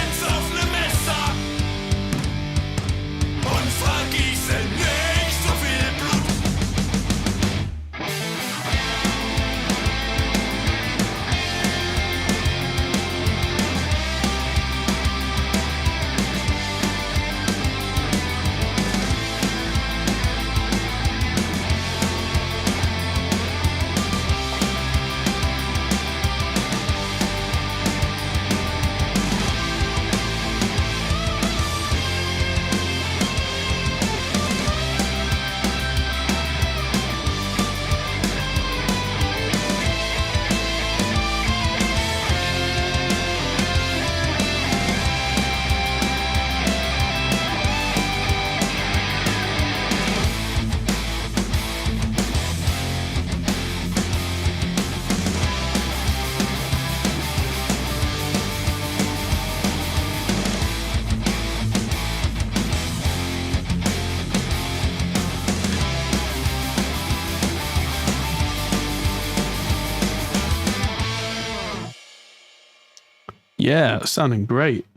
Yeah, sounding great.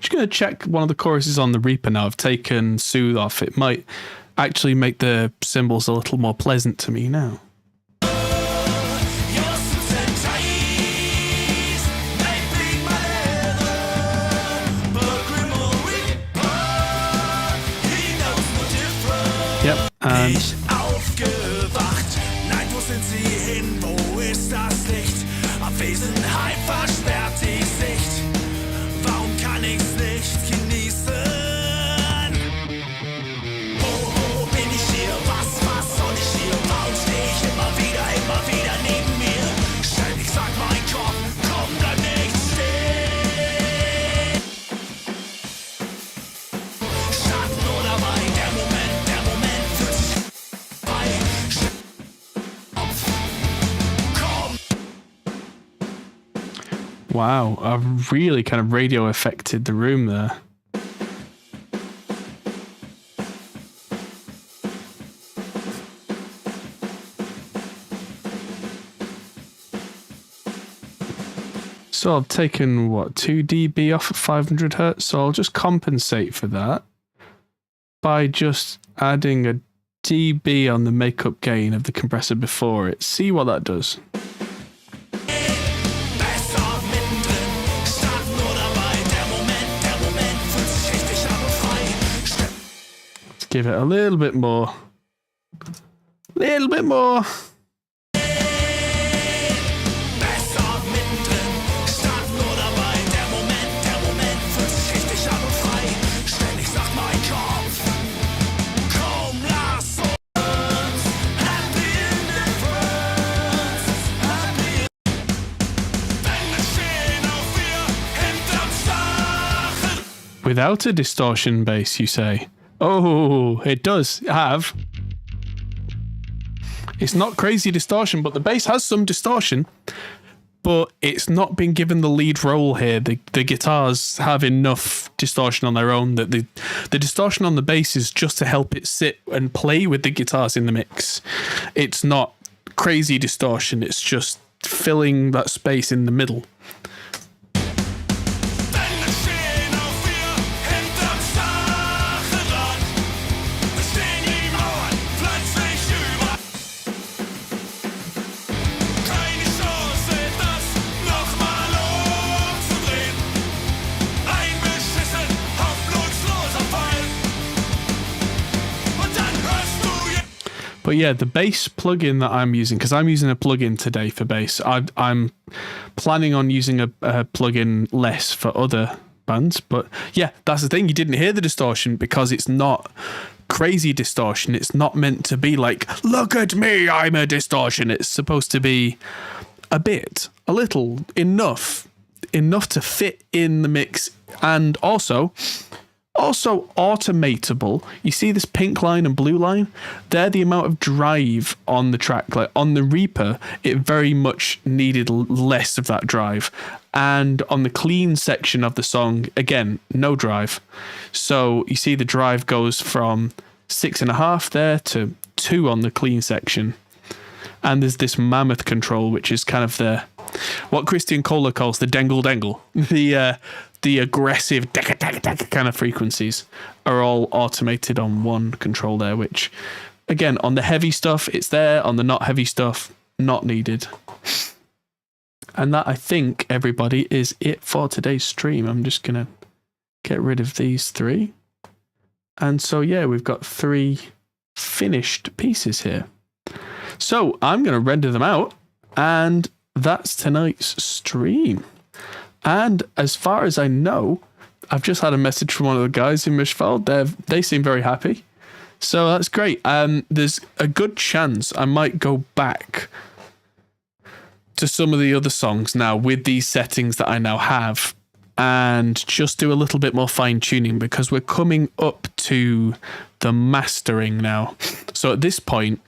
Just going to check one of the choruses on the Reaper now. I've taken Soothe off. It might actually make the cymbals a little more pleasant to me now. Yep, and aufgewacht. Nein, wo sind sie hin? Wo ist das Licht? Abwesenheit versperrt die Sicht. Warum kann ich's nicht genießen? Wo bin ich hier? Was soll ich hier? Warum stehe ich immer wieder neben mir? Ständig sagt mein Kopf, komm, bleib nicht stehen. Schatten oder Wein, der Moment fühlt sich bei. Komm. wow, I've really kind of radio affected the room there. So I've taken, 2 dB off at 500 hertz, so I'll just compensate for that by just adding a dB on the makeup gain of the compressor before it. See what that does. Besser mittendrin, starten oder bei. Der Moment fühlt sich richtig an und frei. Let's give it a little bit more. Little bit more. Besser mittendrin, starten oder bei. Der Moment fühlt sich richtig an und frei. Ständig sagt mein Kopf, komm, lass uns happy in difference, happy. Wenn wir stehen auch wir hinterm Stachel. Without a distortion bass, you say? Oh, it does have. It's not crazy distortion, but the bass has some distortion. But it's not been given the lead role here. The guitars have enough distortion on their own that the distortion on the bass is just to help it sit and play with the guitars in the mix. It's not crazy distortion. It's just filling that space in the middle. Wenn wir stehen auch wir hinterm Stacheldraht. Wir stehen die Mauern plötzlich über. Keine Chance, das nochmal umzudrehen. Ein beschissen, hoffnungsloser Fall. Und dann hörst du jetzt. But yeah, the bass plugin that I'm using, because I'm using a plugin today for bass. I'm planning on using a plugin less for other bands. But yeah, that's the thing. You didn't hear the distortion because it's not crazy distortion. It's not meant to be like, look at me, I'm a distortion. It's supposed to be a bit, a little, enough to fit in the mix, and also automatable. You see this pink line and blue line? They're the amount of drive on the track. Like on the Reaper, it very much needed less of that drive. And on the clean section of the song, again, no drive. So you see the drive goes from 6.5 there to 2 on the clean section. And there's this mammoth control, which is kind of what Christian Kohler calls the dengle, the aggressive dekka kind of frequencies are all automated on one control there, which again, on the heavy stuff, it's there. On the not heavy stuff, not needed. And that, I think, everybody, is it for today's stream. I'm just going to get rid of these 3. And so, yeah, we've got 3 finished pieces here. So I'm going to render them out, and that's tonight's stream. And as far as I know, I've just had a message from one of the guys in Mischwald. They seem very happy. So that's great. There's a good chance I might go back to some of the other songs now with these settings that I now have and just do a little bit more fine tuning, because we're coming up to the mastering now. So at this point,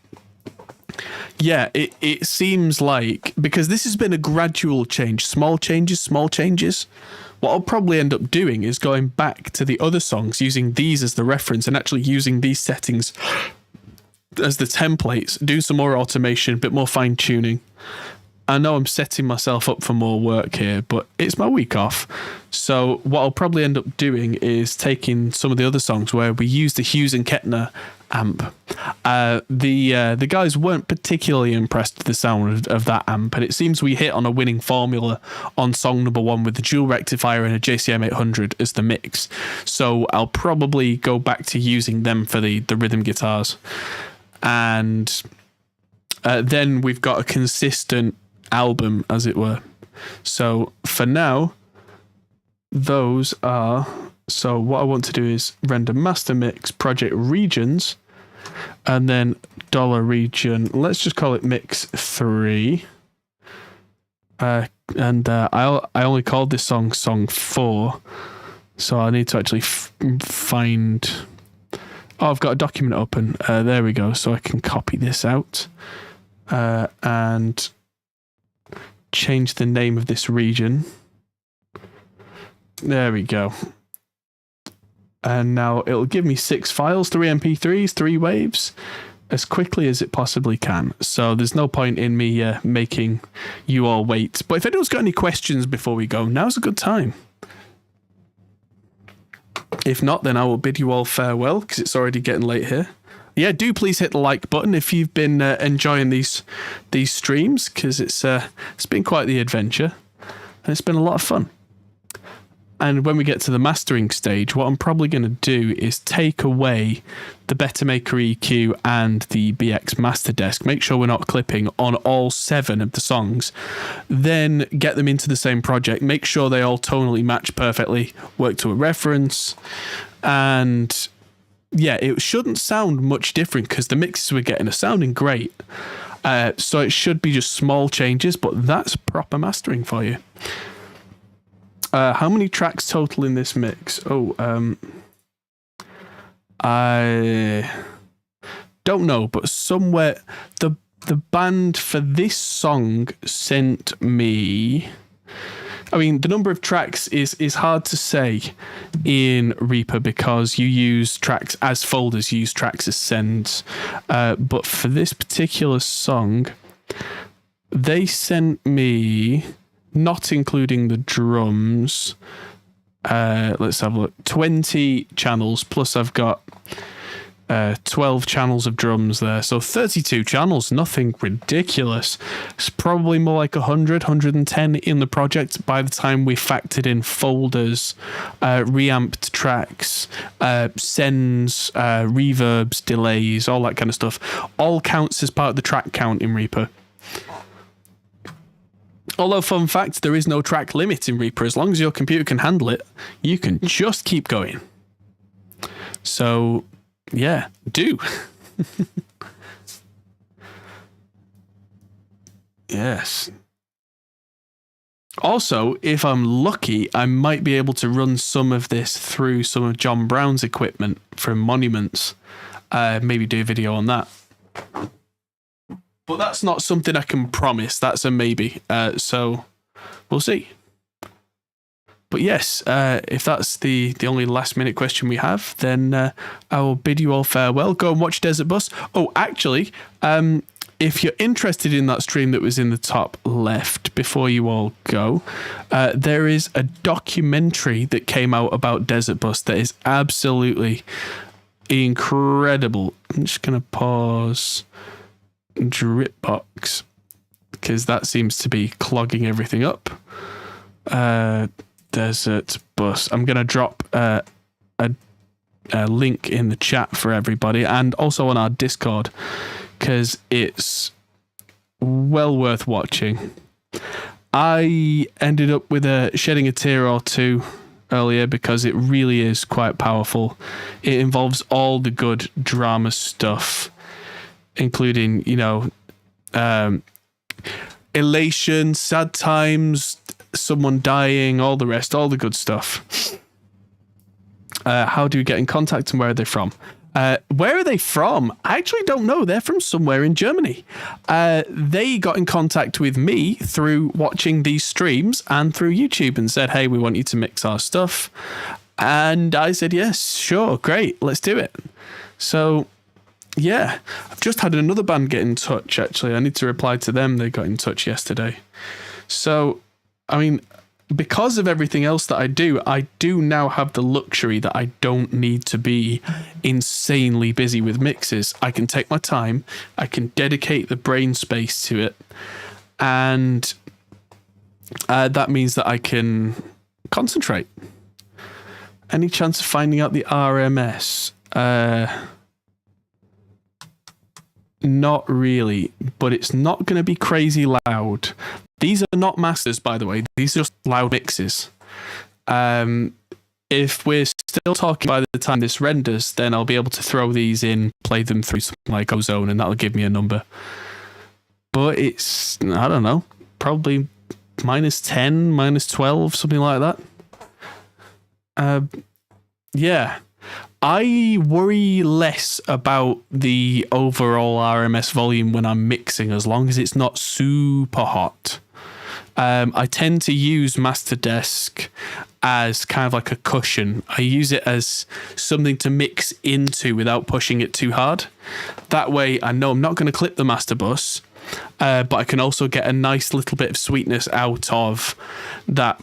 yeah, it seems like, because this has been a gradual change, small changes, what I'll probably end up doing is going back to the other songs, using these as the reference and actually using these settings as the templates, do some more automation, a bit more fine tuning, I know I'm setting myself up for more work here, but it's my week off. So what I'll probably end up doing is taking some of the other songs where we use the Hughes and Kettner amp. The guys weren't particularly impressed with the sound of that amp, and it seems we hit on a winning formula on song number 1 with the dual rectifier and a JCM 800 as the mix. So I'll probably go back to using them for the rhythm guitars. And then we've got a consistent album, as it were. So for now, those are... So what I want to do is render master mix project regions, and then $region. Let's just call it mix 3. I only called this song 4, so I need to actually find. Oh, I've got a document open. There we go. So I can copy this out and change the name of this region. There we go. And now it'll give me 6 files, 3 MP3s, 3 waves, as quickly as it possibly can. So there's no point in me making you all wait. But if anyone's got any questions before we go, now's a good time. If not, then I will bid you all farewell, because it's already getting late here. Yeah, do please hit the like button if you've been enjoying these streams, because it's been quite the adventure, and it's been a lot of fun. And when we get to the mastering stage, what I'm probably going to do is take away the Bettermaker EQ and the BX Master Desk, make sure we're not clipping on all 7 of the songs, then get them into the same project, make sure they all tonally match perfectly, work to a reference, and yeah, it shouldn't sound much different because the mixes we're getting are sounding great. So it should be just small changes, but that's proper mastering for you. How many tracks total in this mix? I don't know, but somewhere the band for this song sent me. I mean, the number of tracks is hard to say in Reaper because you use tracks as folders, you use tracks as sends. But for this particular song, they sent me, not including the drums, let's have a look, 20 channels, plus I've got 12 channels of drums there, so 32 channels, nothing ridiculous. It's probably more like 100, 110 in the project by the time we factored in folders, reamped tracks, sends, reverbs, delays, all that kind of stuff. All counts as part of the track count in Reaper. Although, fun fact, there is no track limit in Reaper. As long as your computer can handle it, you can just keep going. So, yeah, do. Yes. Also, if I'm lucky, I might be able to run some of this through some of John Brown's equipment from Monuments. Maybe do a video on that. But that's not something I can promise. That's a maybe. So we'll see. But yes, if that's the only last minute question we have, then I will bid you all farewell. Go and watch Desert Bus. Oh, actually, if you're interested in that stream that was in the top left before you all go, there is a documentary that came out about Desert Bus that is absolutely incredible. I'm just going to pause Dripbox because that seems to be clogging everything up. Desert Bus. I'm going to drop a link in the chat for everybody and also on our Discord because it's well worth watching. I ended up with shedding a tear or two earlier because it really is quite powerful. It involves all the good drama stuff, including, elation, sad times, someone dying, all the rest, all the good stuff. How do you get in contact and where are they from? Where are they from? I actually don't know. They're from somewhere in Germany. They got in contact with me through watching these streams and through YouTube and said, hey, we want you to mix our stuff. And I said, yes, sure, great, let's do it. So yeah, I've just had another band get in touch, actually. I need to reply to them. They got in touch yesterday. So, I mean, because of everything else that I do now have the luxury that I don't need to be insanely busy with mixes. I can take my time. I can dedicate the brain space to it. And that means that I can concentrate. Any chance of finding out the RMS? Not really, but it's not going to be crazy loud. These are not masters, by the way. These are just loud mixes. If we're still talking by the time this renders, then I'll be able to throw these in, play them through something like Ozone, and that'll give me a number. But it's, I don't know, probably -10, -12, something like that. Yeah. I worry less about the overall RMS volume when I'm mixing, as long as it's not super hot. I tend to use Master Desk as kind of like a cushion. I use it as something to mix into without pushing it too hard. That way I know I'm not going to clip the master bus, but I can also get a nice little bit of sweetness out of that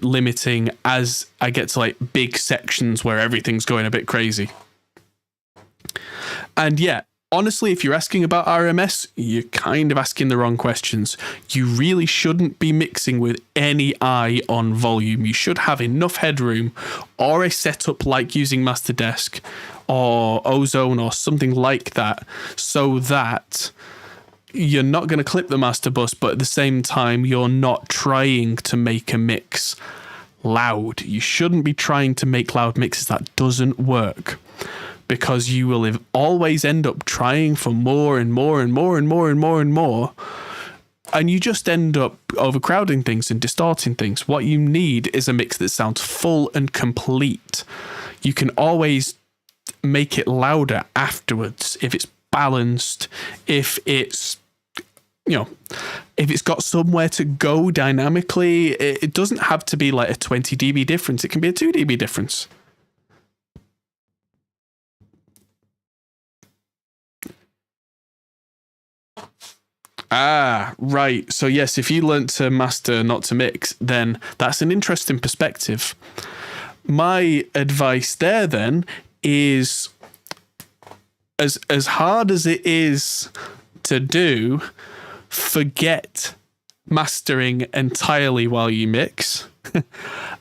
limiting as I get to like big sections where everything's going a bit crazy. And yeah, honestly, if you're asking about RMS, you're kind of asking the wrong questions. You really shouldn't be mixing with any eye on volume. You should have enough headroom or a setup like using Master Desk or Ozone or something like that, so that you're not going to clip the master bus, but at the same time, you're not trying to make a mix loud. You shouldn't be trying to make loud mixes. That doesn't work, because you will always end up trying for more and more and more and more and more and more, and you just end up overcrowding things and distorting things. What you need is a mix that sounds full and complete. You can always make it louder afterwards if it's balanced, if it's, if it's got somewhere to go dynamically. It doesn't have to be like a 20 dB difference. It can be a 2 dB difference. Ah, right. So yes, if you learnt to master, not to mix, then that's an interesting perspective. My advice there then is, as hard as it is to do, forget mastering entirely while you mix.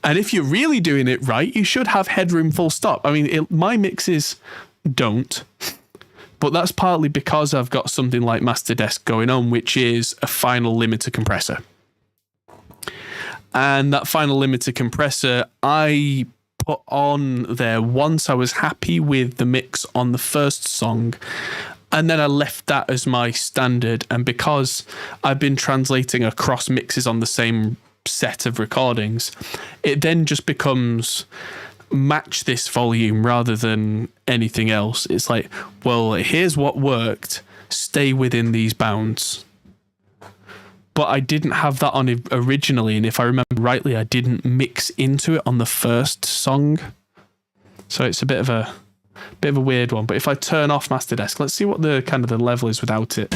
And if you're really doing it right, you should have headroom full stop. I mean, my mixes don't, but that's partly because I've got something like Master Desk going on, which is a final limiter compressor. And that final limiter compressor, I put on there once I was happy with the mix on the first song, and then I left that as my standard. And because I've been translating across mixes on the same set of recordings, it then just becomes match this volume rather than anything else. It's like, well, here's what worked, stay within these bounds. But I didn't have that on originally, and if I remember rightly, I didn't mix into it on the first song. So it's a bit of a weird one. But if I turn off Master Desk, let's see what the kind of the level is without it.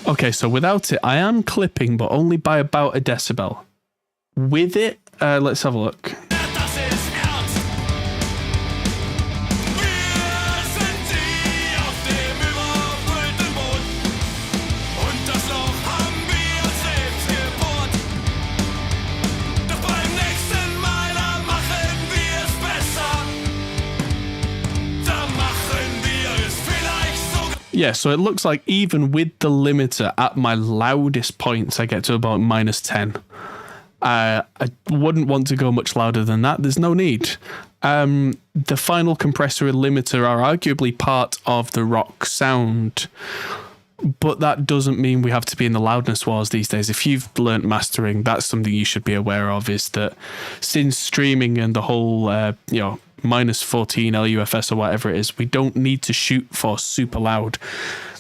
Okay, so without it, I am clipping, but only by about a decibel. With it, let's have a look. Yeah, so it looks like even with the limiter at my loudest points, I get to about -10. I wouldn't want to go much louder than that. There's no need. The final compressor and limiter are arguably part of the rock sound, but that doesn't mean we have to be in the loudness wars these days. If you've learnt mastering, that's something you should be aware of, is that since streaming and the whole, -14 LUFS or whatever it is, we don't need to shoot for super loud.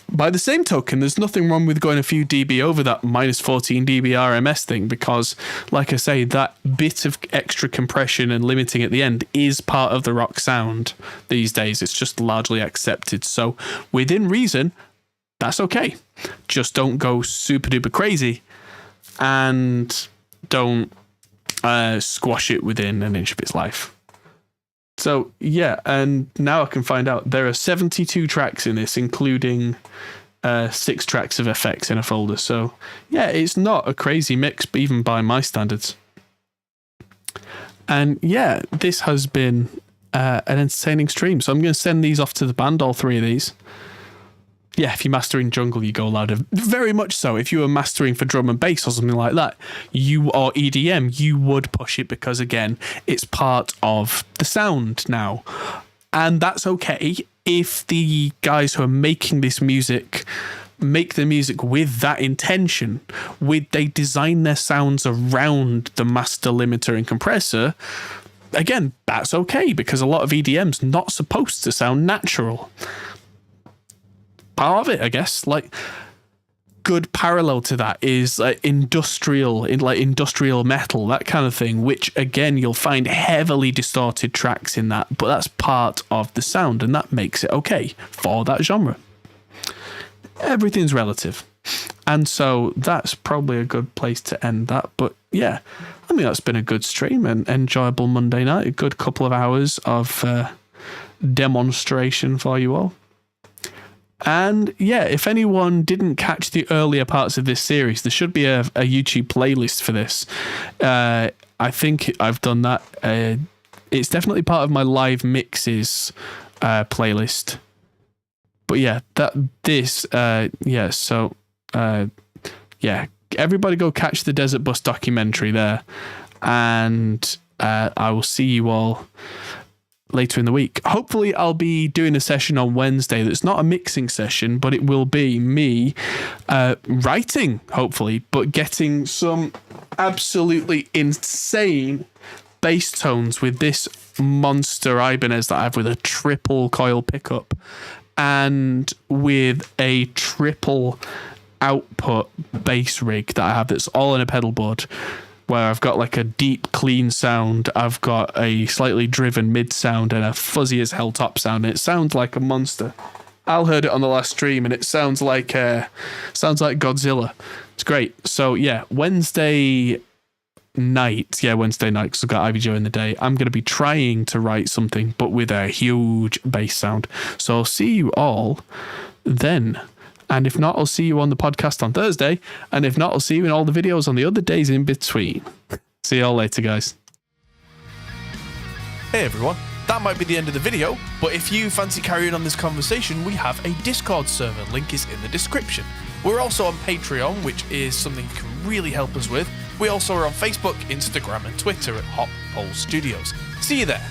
by the same token, there's nothing wrong with going a few dB over that minus 14 dB RMS thing because, like I say, that bit of extra compression and limiting at the end is part of the rock sound these days. It's just largely accepted. So within reason, that's okay. Just don't go super duper crazy and don't squash it within an inch of its life. So, yeah, and now I can find out there are 72 tracks in this, including 6 tracks of effects in a folder. So, yeah, it's not a crazy mix, but even by my standards. And, yeah, this has been an entertaining stream. So I'm going to send these off to the band, all 3 of these. Yeah, if you're mastering jungle, you go louder. Very much so. If you were mastering for drum and bass or something like that, or EDM, you would push it because, again, it's part of the sound now. And that's okay if the guys who are making this music make the music with that intention, they design their sounds around the master limiter and compressor. Again, that's okay because a lot of EDM's not supposed to sound natural. Part of it, I guess. Like, good parallel to that is industrial metal, that kind of thing, which again you'll find heavily distorted tracks in that, but that's part of the sound and that makes it okay for that genre. Everything's relative, and so that's probably a good place to end that. But yeah, I think that's been a good stream and enjoyable Monday night, a good couple of hours of demonstration for you all. And yeah, if anyone didn't catch the earlier parts of this series, there should be a YouTube playlist for this. I think I've done that. It's definitely part of my live mixes playlist. But yeah, everybody go catch the Desert Bus documentary there. And I will see you all later in the week. Hopefully I'll be doing a session on Wednesday that's not a mixing session, but it will be me writing, hopefully, but getting some absolutely insane bass tones with this monster Ibanez that I have with a triple coil pickup and with a triple output bass rig that I have that's all in a pedal board, where I've got like a deep clean sound, I've got a slightly driven mid sound and a fuzzy as hell top sound, and it sounds like a monster. Al heard it on the last stream and it sounds like Godzilla. It's great. So yeah, Wednesday night, because I've got Ivy Joe in the day, I'm going to be trying to write something but with a huge bass sound. So I'll see you all then. And if not, I'll see you on the podcast on Thursday. And if not, I'll see you in all the videos on the other days in between. See you all later, guys. Hey everyone, that might be the end of the video, but if you fancy carrying on this conversation, we have a Discord server. Link is in the description. We're also on Patreon, which is something you can really help us with. We also are on Facebook, Instagram and Twitter at Hot Pole Studios. See you there.